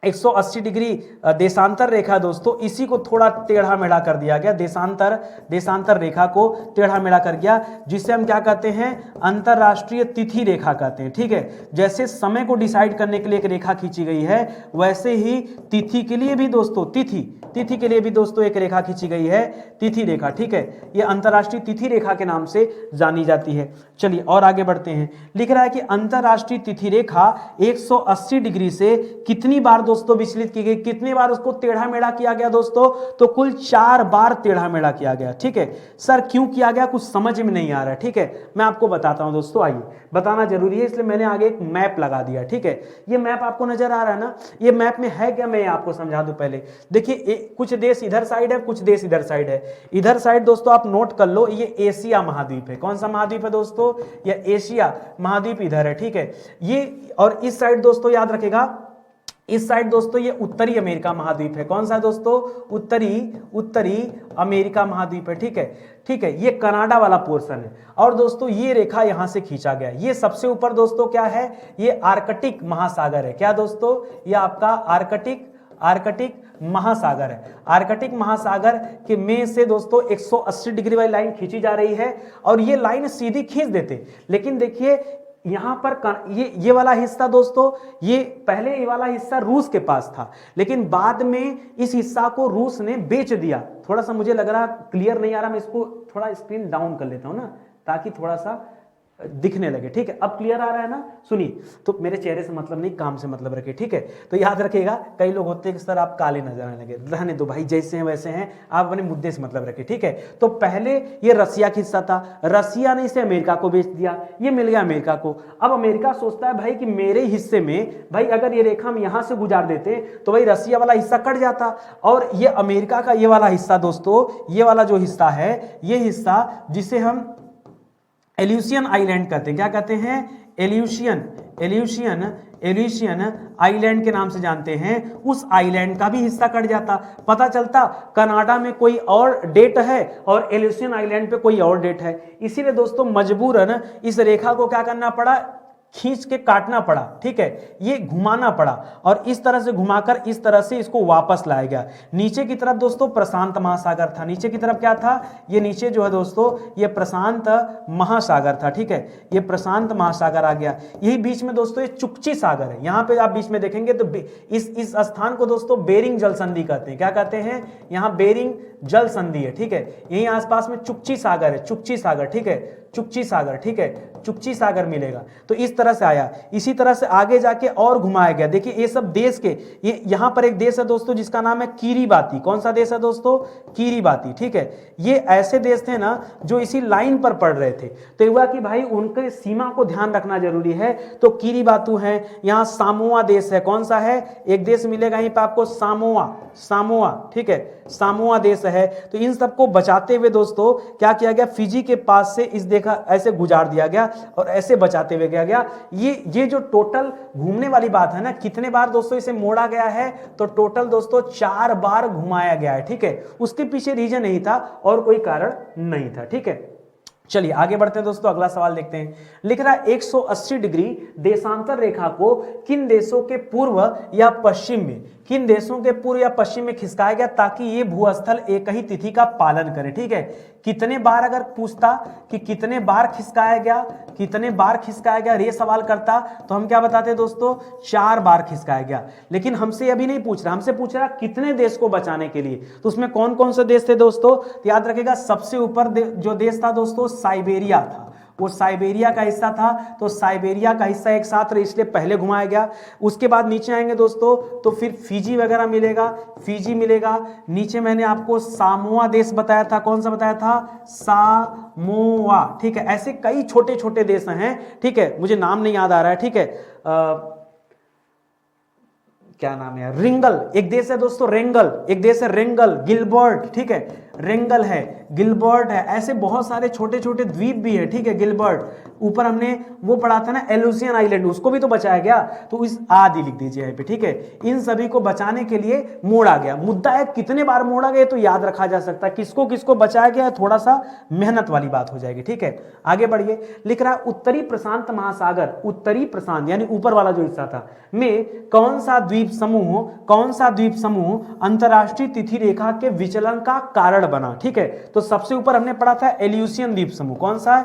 देशांतर रेखा दोस्तों, इसी को थोड़ा टेढ़ा मेढ़ा कर दिया गया। देशांतर रेखा को टेढ़ा मेढ़ा कर गया, जिसे हम क्या कहते हैं? अंतरराष्ट्रीय तिथि रेखा कहते हैं। ठीक है, जैसे समय को डिसाइड करने के लिए एक रेखा खींची गई है, वैसे ही तिथि के लिए भी दोस्तों तिथि के लिए भी दोस्तों एक रेखा खींची गई है, तिथि रेखा। ठीक है, यह अंतरराष्ट्रीय तिथि रेखा के नाम से जानी जाती है। चलिए और आगे बढ़ते हैं। लिख रहा है कि अंतरराष्ट्रीय तिथि रेखा 180 डिग्री से कितनी बार दोस्तों विचलित की गई? कितनी बार उसको टेढ़ा मेढ़ा किया गया दोस्तों? तो कुल 4 बार टेढ़ा मेढ़ा किया गया। ठीक है सर, क्यों किया गया? कुछ समझ में नहीं आ रहा है। ठीक है, मैं आपको बताता हूं दोस्तों, आइए, बताना जरूरी है, इसलिए मैंने आगे एक मैप लगा दिया। ठीक है, ये मैप आपको नजर आ रहा है ना? ये मैप में है क्या, मैं आपको समझा दूं पहले। देखिए, कुछ देश इधर साइड है, कुछ देश इधर साइड है। इधर साइड दोस्तों आप नोट कर लो, ये एशिया महाद्वीप है। कौन सा महाद्वीप है दोस्तों? ये एशिया महाद्वीप इधर है। ठीक है, ये, और इस साइड दोस्तों याद रखेगा, इस साइड दोस्तों ये उत्तरी अमेरिका महाद्वीप है। कौन सा दोस्तों? उत्तरी अमेरिका महाद्वीप है। ठीक है, ये कनाडा वाला पोर्शन है। और दोस्तों ये रेखा यहां से खींचा गया। ये सबसे ऊपर दोस्तों क्या है? ये आर्कटिक महासागर है। क्या दोस्तों? ये आपका आर्कटिक महासागर है। आर्कटिक महासागर के में से दोस्तों 180 डिग्री वाली लाइन खींची जा रही है, और ये लाइन सीधी खींच देते, लेकिन देखिए यहां पर ये वाला हिस्सा दोस्तों, ये पहले ये वाला हिस्सा रूस के पास था, लेकिन बाद में इस हिस्सा को रूस ने बेच दिया। थोड़ा सा मुझे लग रहा क्लियर नहीं आ रहा, मैं इसको थोड़ा स्क्रीन डाउन कर लेता हूं ना, ताकि थोड़ा सा दिखने लगे। ठीक है, अब क्लियर आ रहा है ना? सुनिए, तो मेरे चेहरे से मतलब नहीं, काम से मतलब रखिए। ठीक है, तो याद रखिएगा, कई लोग होते हैं कि सर आप काले नजर आने लगे, रहने दो भाई, जैसे हैं वैसे हैं, आप अपने मुद्दे से मतलब रखिए। ठीक है, तो पहले ये रसिया का हिस्सा था, रसिया ने इसे अमेरिका को बेच दिया, ये मिल गया अमेरिका को। अब अमेरिका सोचता है भाई कि मेरे हिस्से में भाई अगर ये रेखा हम यहां से गुजार देते तो भाई रसिया वाला हिस्सा कट जाता, और ये अमेरिका का ये वाला हिस्सा दोस्तों, ये वाला जो हिस्सा है, ये हिस्सा जिसे हम एल्यूशियन आइलैंड कहते हैं। क्या कहते हैं? एल्यूशियन आइलैंड के नाम से जानते हैं। उस आइलैंड का भी हिस्सा कट जाता, पता चलता कनाडा में कोई और डेट है और एल्यूशियन आइलैंड पे कोई और डेट है। इसीलिए दोस्तों मजबूरन इस रेखा को क्या करना पड़ा? खींच के काटना पड़ा। ठीक है, ये घुमाना पड़ा, और इस तरह से घुमाकर इस तरह से इसको वापस लाया गया। नीचे की तरफ दोस्तों प्रशांत महासागर था। नीचे की तरफ क्या था? ये नीचे जो है दोस्तों, ये प्रशांत महासागर था। ठीक है, ये प्रशांत महासागर आ गया। यही बीच में दोस्तों ये चुकची सागर है। यहां पे आप बीच में देखेंगे तो इस स्थान को दोस्तों बेरिंग जल संधि कहते हैं। क्या कहते हैं? यहाँ बेरिंग जल संधि है। ठीक है, यही आसपास में चुकची सागर है, चुकची सागर। ठीक है, चुकची सागर। ठीक है, चुकची सागर मिलेगा। तो इस तरह से आया, इसी तरह से आगे जाके और घुमाया गया। देखिए ये सब देश के, ये यहां पर एक देश है दोस्तों जिसका नाम है किरीबाती। कौन सा देश है दोस्तों? किरीबाती। ठीक है, ये ऐसे देश थे ना जो इसी लाइन पर पड़ रहे थे, तो हुआ कि भाई उनके सीमा को ध्यान रखना जरूरी है। तो किरीबातू है, यहाँ सामोआ देश है। कौन सा है? एक देश मिलेगा यहीं पर आपको, सामोआ। ठीक है, सामोआ देश है। तो इन सबको बचाते हुए दोस्तों क्या किया गया? फिजी के पास से इस देखा ऐसे गुजार दिया गया और ऐसे बचाते हुए गया। ये जो टोटल घूमने वाली बात है ना, कितने बार दोस्तों इसे मोड़ा गया है? तो टोटल दोस्तों 4 बार घुमाया गया है। ठीक है, उसके पीछे रीजन नहीं था और कोई कारण नहीं था। ठीक है, चलिए आगे बढ़ते हैं दोस्तों, अगला सवाल देखते हैं। लिख रहा है 180 डिग्री देशांतर रेखा को किन देशों के पूर्व या पश्चिम में, किन देशों के पूर्व या पश्चिम में खिसकाया गया ताकि ये भूस्थल एक ही तिथि का पालन करे। ठीक है, कितने बार अगर पूछता कि कितने बार खिसकाया गया, कितने बार खिसकाया गया, ये सवाल करता तो हम क्या बताते दोस्तों? 4 बार खिसकाया गया। लेकिन हमसे अभी नहीं पूछ रहा, हमसे पूछ रहा कितने देश को बचाने के लिए। तो उसमें कौन कौन से देश थे दोस्तों? तो याद रखिएगा सबसे ऊपर जो देश था दोस्तों साइबेरिया था, वो साइबेरिया का हिस्सा था, तो साइबेरिया का हिस्सा एक साथ रहे इसलिए पहले घुमाया गया। उसके बाद नीचे आएंगे दोस्तों तो फिर फिजी वगैरह मिलेगा, फिजी मिलेगा। नीचे मैंने आपको सामोआ देश बताया था, कौन सा बताया था, सामोआ, ठीक है। ऐसे कई छोटे छोटे देश हैं, ठीक है, मुझे नाम नहीं याद आ रहा है, ठीक है। क्या नाम है, रिंगल एक देश है दोस्तों, रेंगल एक देश है, रेंगल, गिलबर्ट, ठीक है, रेंगल है, गिलबर्ट है, ऐसे बहुत सारे छोटे छोटे द्वीप भी है, ठीक है, गिलबर्ट। ऊपर हमने वो पढ़ा था ना एलुसियन आइलैंड, उसको भी तो बचाया गया, तो इस आदि लिख दीजिए यहाँ पे, ठीक है। इन सभी को बचाने के लिए मोड़ा गया। मुद्दा है कितने बार मोड़ा गया तो याद रखा जा सकता है, किसको किसको बचाया गया, थोड़ा सा मेहनत वाली बात हो जाएगी, ठीक है। आगे बढ़िए, लिख रहा है उत्तरी प्रशांत महासागर, उत्तरी प्रशांत यानी ऊपर वाला जो हिस्सा था, में कौन सा द्वीप समूह अंतरराष्ट्रीय तिथि रेखा के विचलन का कारण बना, ठीक है। तो सबसे ऊपर हमने पढ़ा था एल्यूसियन द्वीप समूह, कौन सा है,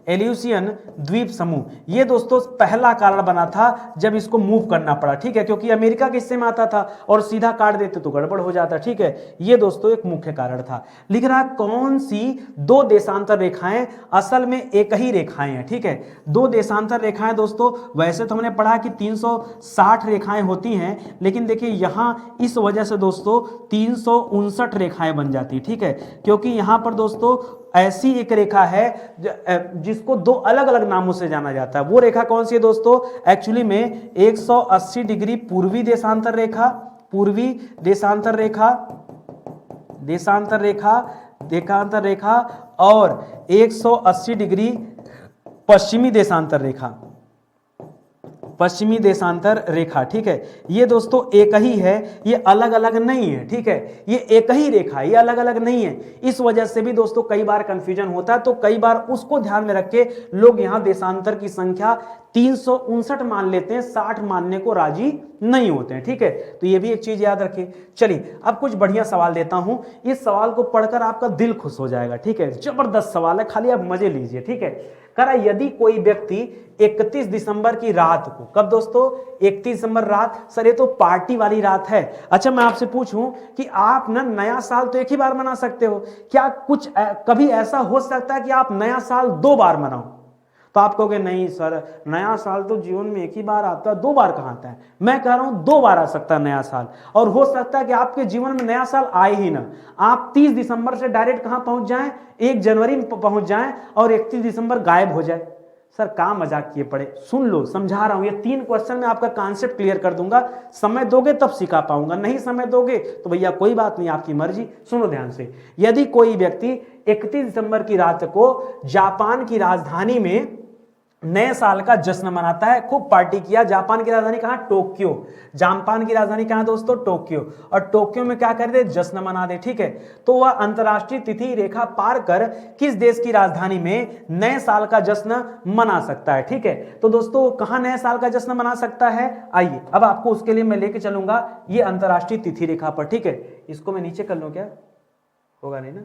एल्यूसियन द्वीप समूह। ये दोस्तों पहला कारण बना था जब इसको मूव करना पड़ा, ठीक है, क्योंकि अमेरिका के हिस्से में आता था और सीधा काट देते तो गड़बड़ हो जाता, ठीक है। ये दोस्तों एक मुख्य कारण था। लिख रहा है कौन सी दो देशांतर रेखाएं असल में एक ही रेखाएं हैं, ठीक है। दो देशांतर रेखाएं दोस्तों, वैसे तो हमने पढ़ा कि 360 रेखाएं होती हैं, लेकिन देखिए यहां इस वजह से दोस्तों 359 रेखाएं बन जाती, ठीक है, क्योंकि यहां पर दोस्तों ऐसी एक रेखा है जिसको दो अलग अलग नामों से जाना जाता है। वो रेखा कौन सी है दोस्तों, एक्चुअली में 180 डिग्री पूर्वी देशांतर रेखा, पूर्वी देशांतर रेखा, देशांतर रेखा और 180 डिग्री पश्चिमी देशांतर रेखा, पश्चिमी देशांतर रेखा, ठीक है। ये दोस्तों एक ही है, ये अलग अलग नहीं है, ठीक है, ये एक ही रेखा है, ये अलग अलग नहीं है। इस वजह से भी दोस्तों कई बार कंफ्यूजन होता है, तो कई बार उसको ध्यान में रख के लोग यहां देशांतर की संख्या 359 मान लेते हैं, 60 मानने को राजी नहीं होते हैं, ठीक है। तो ये भी एक चीज याद रखिए। चलिए अब कुछ बढ़िया सवाल देता हूं, इस सवाल को पढ़कर आपका दिल खुश हो जाएगा, ठीक है। जबरदस्त सवाल है, खाली आप मजे लीजिए, ठीक है। करा यदि कोई व्यक्ति 31 दिसंबर की रात को, कब दोस्तों, 31 दिसंबर रात, सर ये तो पार्टी वाली रात है। अच्छा मैं आपसे पूछूं कि आप ना नया साल तो एक ही बार मना सकते हो, क्या कुछ कभी ऐसा हो सकता है कि आप नया साल 2 बार मनाओ? तो आप कहोगे नहीं सर, नया साल तो जीवन में एक ही बार आता है, 2 बार कहां आता है। मैं कह रहा हूं 2 बार आ सकता है नया साल, और हो सकता है कि आपके जीवन में नया साल आए ही ना। आप 30 दिसंबर से डायरेक्ट कहां पहुंच जाएं, 1 जनवरी में पहुंच जाएं और 31 दिसंबर गायब हो जाए। सर कहां मजाक किए पड़े, सुन लो समझा रहा हूं, ये 3 क्वेश्चन में आपका कॉन्सेप्ट क्लियर कर दूंगा। समय दोगे तब सिखा पाऊंगा, नहीं समय दोगे तो भैया कोई बात नहीं, आपकी मर्जी। सुनो ध्यान से, यदि कोई व्यक्ति 31 दिसंबर की रात को जापान की राजधानी में नए साल का जश्न मनाता है, खूब पार्टी किया। जापान की राजधानी कहां, टोक्यो। जापान की राजधानी कहां दोस्तों, टोक्यो। और टोक्यो में क्या कर दे, जश्न मना दे, ठीक है। तो वह अंतरराष्ट्रीय तिथि रेखा पार कर किस देश की राजधानी में नए साल का जश्न मना सकता है, ठीक है। तो दोस्तों कहां नए साल का जश्न मना सकता है, आइए अब आपको उसके लिए मैं लेके चलूंगा ये अंतरराष्ट्रीय तिथि रेखा पर, ठीक है। इसको मैं नीचे कर लूं क्या, होगा नहीं ना,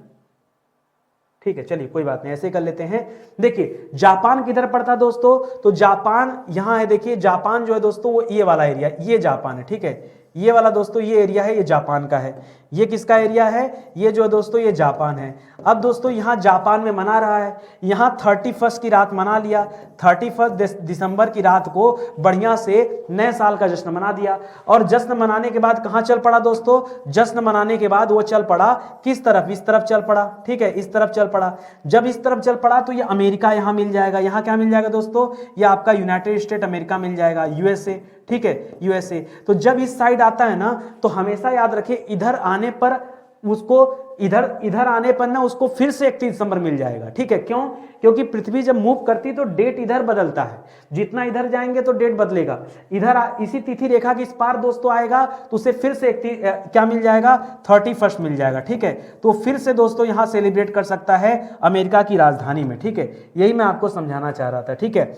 ठीक है, चलिए कोई बात नहीं, ऐसे कर लेते हैं। देखिए जापान किधर पड़ता है दोस्तों, तो जापान यहां है, देखिए जापान जो है दोस्तों वो ये वाला एरिया, ये जापान है, ठीक है। ये वाला दोस्तों ये एरिया है, ये जापान का है। ये किसका एरिया है, ये जो है दोस्तों ये जापान है। अब दोस्तों यहां जापान में मना रहा है, यहां 31 की रात मना लिया, 31 दिसंबर की रात को बढ़िया से नए साल का जश्न मना दिया। और जश्न मनाने के बाद कहां चल पड़ा दोस्तों, जश्न मनाने के बाद वो चल पड़ा किस तरफ, इस तरफ चल पड़ा, ठीक है, इस तरफ चल पड़ा। जब इस तरफ चल पड़ा तो ये अमेरिका यहां मिल जाएगा, यहां क्या मिल जाएगा दोस्तों, ये आपका यूनाइटेड स्टेट अमेरिका मिल जाएगा, यूएसए, ठीक है, यूएसए। तो जब इस साइड आता है ना तो हमेशा याद रखिए इधर आने पर उसको इधर आने पर ना उसको फिर से 31 दिसंबर मिल जाएगा, ठीक है। क्यों, क्योंकि पृथ्वी जब मूव करती तो डेट इधर बदलता है, जितना इधर जाएंगे तो डेट बदलेगा। इधर इसी तिथि रेखा के इस पार दोस्तों आएगा तो उसे फिर से क्या मिल जाएगा, 31 मिल जाएगा, ठीक है। तो फिर से दोस्तों यहां सेलिब्रेट कर सकता है अमेरिका की राजधानी में, ठीक है। यही मैं आपको समझाना चाह रहा था, ठीक है।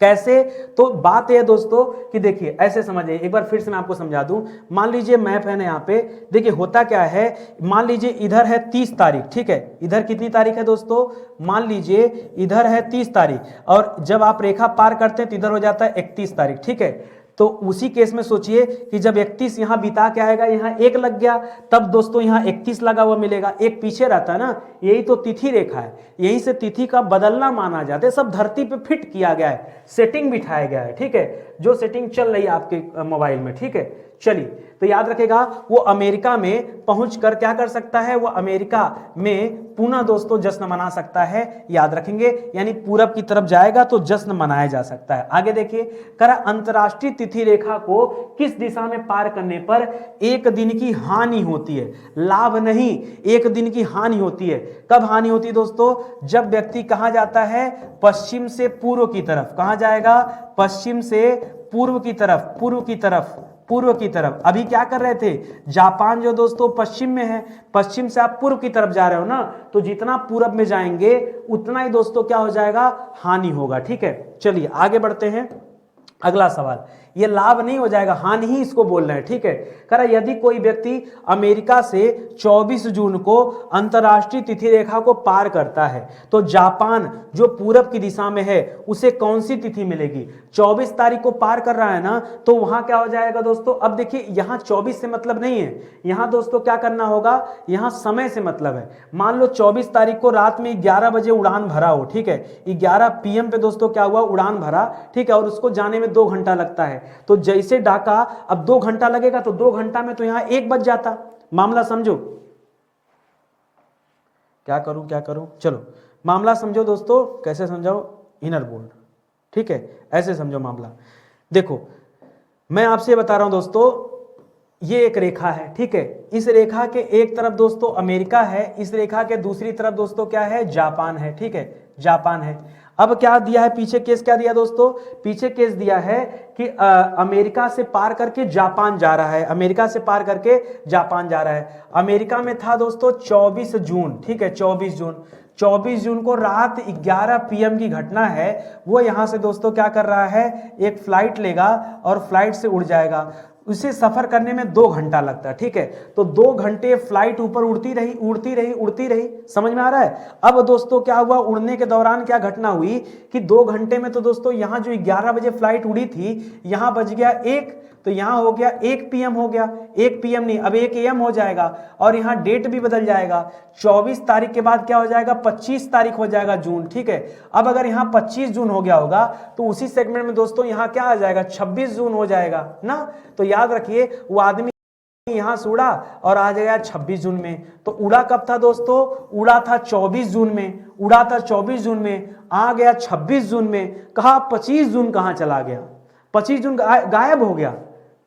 कैसे, तो बात यह दोस्तों कि देखिए ऐसे समझिए, एक बार फिर से मैं आपको समझा दूं। मान लीजिए मैप है ना यहाँ पे, देखिए होता क्या है, मान लीजिए इधर है 30 तारीख, ठीक है। इधर कितनी तारीख है दोस्तों, मान लीजिए इधर है 30 तारीख, और जब आप रेखा पार करते हैं तो इधर हो जाता है 31 तारीख, ठीक है। तो उसी केस में सोचिए कि जब 31 यहाँ बिता के आएगा, यहाँ 1 लग गया, तब दोस्तों यहाँ 31 लगा हुआ मिलेगा, 1 पीछे रहता है ना, यही तो तिथि रेखा है, यहीं से तिथि का बदलना माना जाता है। सब धरती पे फिट किया गया है, सेटिंग बिठाया गया है, ठीक है, जो सेटिंग चल रही है आपके मोबाइल में, ठीक है। चलिए, तो याद रखेगा वो अमेरिका में पहुंचकर क्या कर सकता है, वो अमेरिका में पुनः दोस्तों जश्न मना सकता है, याद रखेंगे, यानी पूरब की तरफ जाएगा तो जश्न मनाया जा सकता है। आगे देखिए, करा अंतरराष्ट्रीय तिथि रेखा को किस दिशा में पार करने पर 1 दिन की हानि होती है, लाभ नहीं, 1 दिन की हानि होती है। कब हानि होती है दोस्तों, जब व्यक्ति कहां जाता है, पश्चिम से पूर्व की तरफ, कहां जाएगा, पश्चिम से पूर्व की तरफ, पूर्व की तरफ। अभी क्या कर रहे थे, जापान जो दोस्तों पश्चिम में है, पश्चिम से आप पूर्व की तरफ जा रहे हो ना, तो जितना पूरब में जाएंगे उतना ही दोस्तों क्या हो जाएगा, हानि होगा, ठीक है। चलिए आगे बढ़ते हैं, अगला सवाल, ये लाभ नहीं हो जाएगा, हानि ही इसको बोल रहे हैं, ठीक है। करा यदि कोई व्यक्ति अमेरिका से 24 जून को अंतरराष्ट्रीय तिथि रेखा को पार करता है तो जापान जो पूरब की दिशा में है उसे कौन सी तिथि मिलेगी, 24 तारीख को पार कर रहा है ना, तो वहां क्या हो जाएगा दोस्तों। अब देखिए, यहां 24 से मतलब नहीं है, यहां दोस्तों क्या करना होगा, यहां समय से मतलब है। मान लो 24 तारीख को रात में 11 बजे उड़ान भरा हो, ठीक है, 11 PM पे दोस्तों क्या हुआ, उड़ान भरा, ठीक है, और उसको जाने में 2 घंटा लगता है, तो जैसे डाका, अब 2 घंटा लगेगा तो 2 घंटा में तो यहां 1 बज जाता। मामला समझो, क्या करूं, चलो मामला समझो दोस्तों, कैसे समझाओ, इनर बोल्ड, ठीक है, ऐसे समझो मामला। देखो मैं आपसे बता रहा हूं दोस्तों, ये एक रेखा है, ठीक है, इस रेखा के एक तरफ दोस्तों अमेरिका है, इस रेखा के दूसरी तरफ दोस्तों क्या है, जापान है, ठीक है, जापान है। अब क्या दिया है, पीछे केस क्या दिया दोस्तों, पीछे केस दिया है कि अमेरिका से पार करके जापान जा रहा है, अमेरिका से पार करके जापान जा रहा है। अमेरिका में था दोस्तों 24 जून, ठीक है, 24 जून को रात 11 PM की घटना है। वो यहां से दोस्तों क्या कर रहा है, एक फ्लाइट लेगा और फ्लाइट से उड़ जाएगा, उसे सफर करने में 2 घंटा लगता है, ठीक है, तो 2 घंटे फ्लाइट ऊपर उड़ती रही, समझ में आ रहा है। अब दोस्तों क्या हुआ, उड़ने के दौरान क्या घटना हुई कि 2 घंटे में तो दोस्तों यहां जो 11 बजे फ्लाइट उड़ी थी, यहां बज गया 1, तो यहां हो गया 1 PM हो गया, 1 PM नहीं, अब 1 AM हो जाएगा, और यहां डेट भी बदल जाएगा, 24 तारीख के बाद क्या हो जाएगा, 25 तारीख हो जाएगा जून, ठीक है। अब अगर यहां 25 जून हो गया होगा तो उसी सेगमेंट में दोस्तों यहां क्या आ जाएगा, 26 जून हो जाएगा ना। तो याद रखिए, वो आदमी यहां से उड़ा और आ जाएगा 26 जून में। तो उड़ा कब था दोस्तों, उड़ा था 24 जून में, उड़ा था 24 जून में, आ गया 26 जून में, कहा 25 जून कहां चला गया, 25 जून गायब हो गया,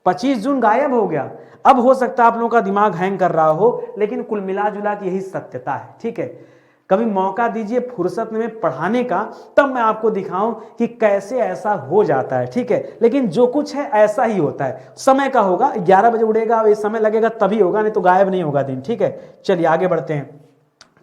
25 जून गायब हो गया। अब हो सकता है आप लोगों का दिमाग हैंग कर रहा हो, लेकिन कुल मिला जुला की यही सत्यता है, ठीक है। कभी मौका दीजिए फुर्सत में पढ़ाने का, तब मैं आपको दिखाऊं कि कैसे ऐसा हो जाता है, ठीक है। लेकिन जो कुछ है ऐसा ही होता है, समय का होगा, 11 बजे उड़ेगा, ये समय लगेगा तभी होगा, नहीं तो गायब नहीं होगा दिन, ठीक है। चलिए आगे बढ़ते हैं।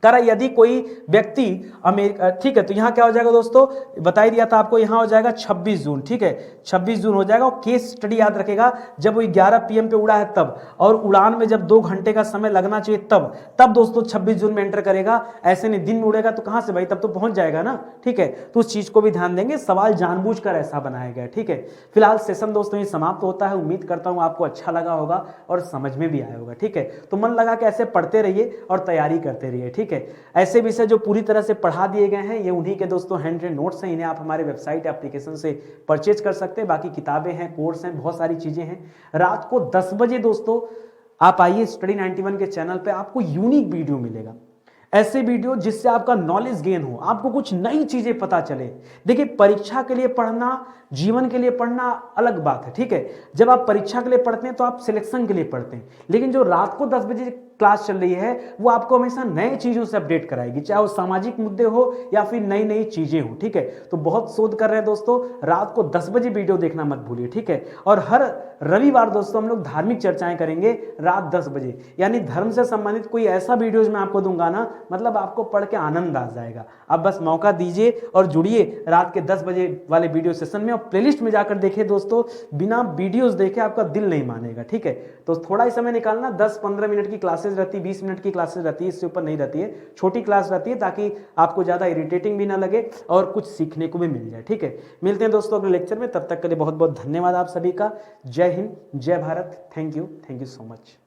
करा यदि कोई व्यक्ति अमेरिका, ठीक है, तो यहां क्या हो जाएगा दोस्तों, बता ही दिया था आपको, यहां हो जाएगा 26 जून, ठीक है, 26 जून हो जाएगा। और केस स्टडी याद रखेगा, जब वो 11 PM पे उड़ा है तब, और उड़ान में जब 2 घंटे का समय लगना चाहिए तब दोस्तों 26 जून में एंटर करेगा। ऐसे नहीं दिन में उड़ेगा तो कहां से भाई, तब तो पहुंच जाएगा ना, ठीक है। तो उस चीज को भी ध्यान देंगे, सवाल जानबूझकर ऐसा बनाया गया, ठीक है। फिलहाल सेशन दोस्तों ये समाप्त होता है, उम्मीद करता हूं आपको अच्छा लगा होगा और समझ में भी आया होगा, ठीक है। तो मन लगा के ऐसे पढ़ते रहिए और तैयारी करते रहिए, ठीक है। ऐसे विषय जो पूरी तरह से पढ़ा दिए गए हैं, ये उन्हीं के दोस्तों हैंड रिटन नोट्स हैं, इन्हें आप हमारे वेबसाइट एप्लीकेशन से परचेज कर सकते हैं। बाकी किताबें हैं, कोर्स हैं, बहुत सारी चीजें हैं। रात को 10 बजे दोस्तों आप आइए स्टडी 91 के चैनल पे, आपको यूनिक वीडियो मिलेगा, ऐसे वीडियो जिससे आपका नॉलेज गेन हो, आपको कुछ नई चीजें पता चले। देखिए परीक्षा के लिए पढ़ना, जीवन के लिए पढ़ना अलग बात है, ठीक है। जब आप परीक्षा के लिए पढ़ते हैं तो आप सिलेक्शन के लिए पढ़ते हैं, लेकिन जो रात को 10 बजे क्लास चल रही है वो आपको हमेशा नए चीजों से अपडेट कराएगी, चाहे वो सामाजिक मुद्दे हो या फिर नई नई चीजें हो, ठीक है। तो बहुत शोध कर रहे हैं दोस्तों, रात को 10 बजे वीडियो देखना मत भूलिए, ठीक है। और हर रविवार दोस्तों हम लोग धार्मिक चर्चाएं करेंगे रात 10 बजे, यानी धर्म से संबंधित कोई ऐसा वीडियोज मैं आपको दूंगा ना, मतलब आपको पढ़ के आनंद आ जाएगा। आप बस मौका दीजिए और जुड़िए रात के 10 बजे वाले वीडियो सेशन में, और प्लेलिस्ट में जाकर देखिए दोस्तों, बिना वीडियोस देखे आपका दिल नहीं मानेगा, ठीक है। तो थोड़ा ही समय निकालना, 10-15 मिनट की क्लासेस क्लासेस रहती है, 20 मिनट की क्लासेस रहती है, इससे ऊपर नहीं रहती है, छोटी क्लास रहती है ताकि आपको ज़्यादा इरिटेटिंग भी ना लगे और कुछ सीखने को भी मिल जाए। ठीक है, मिलते हैं दोस्तों अगले लेक्चर में, तब तक के लिए बहुत बहुत धन्यवाद आप सभी का। जय हिंद, जय Bharat, thank you so much.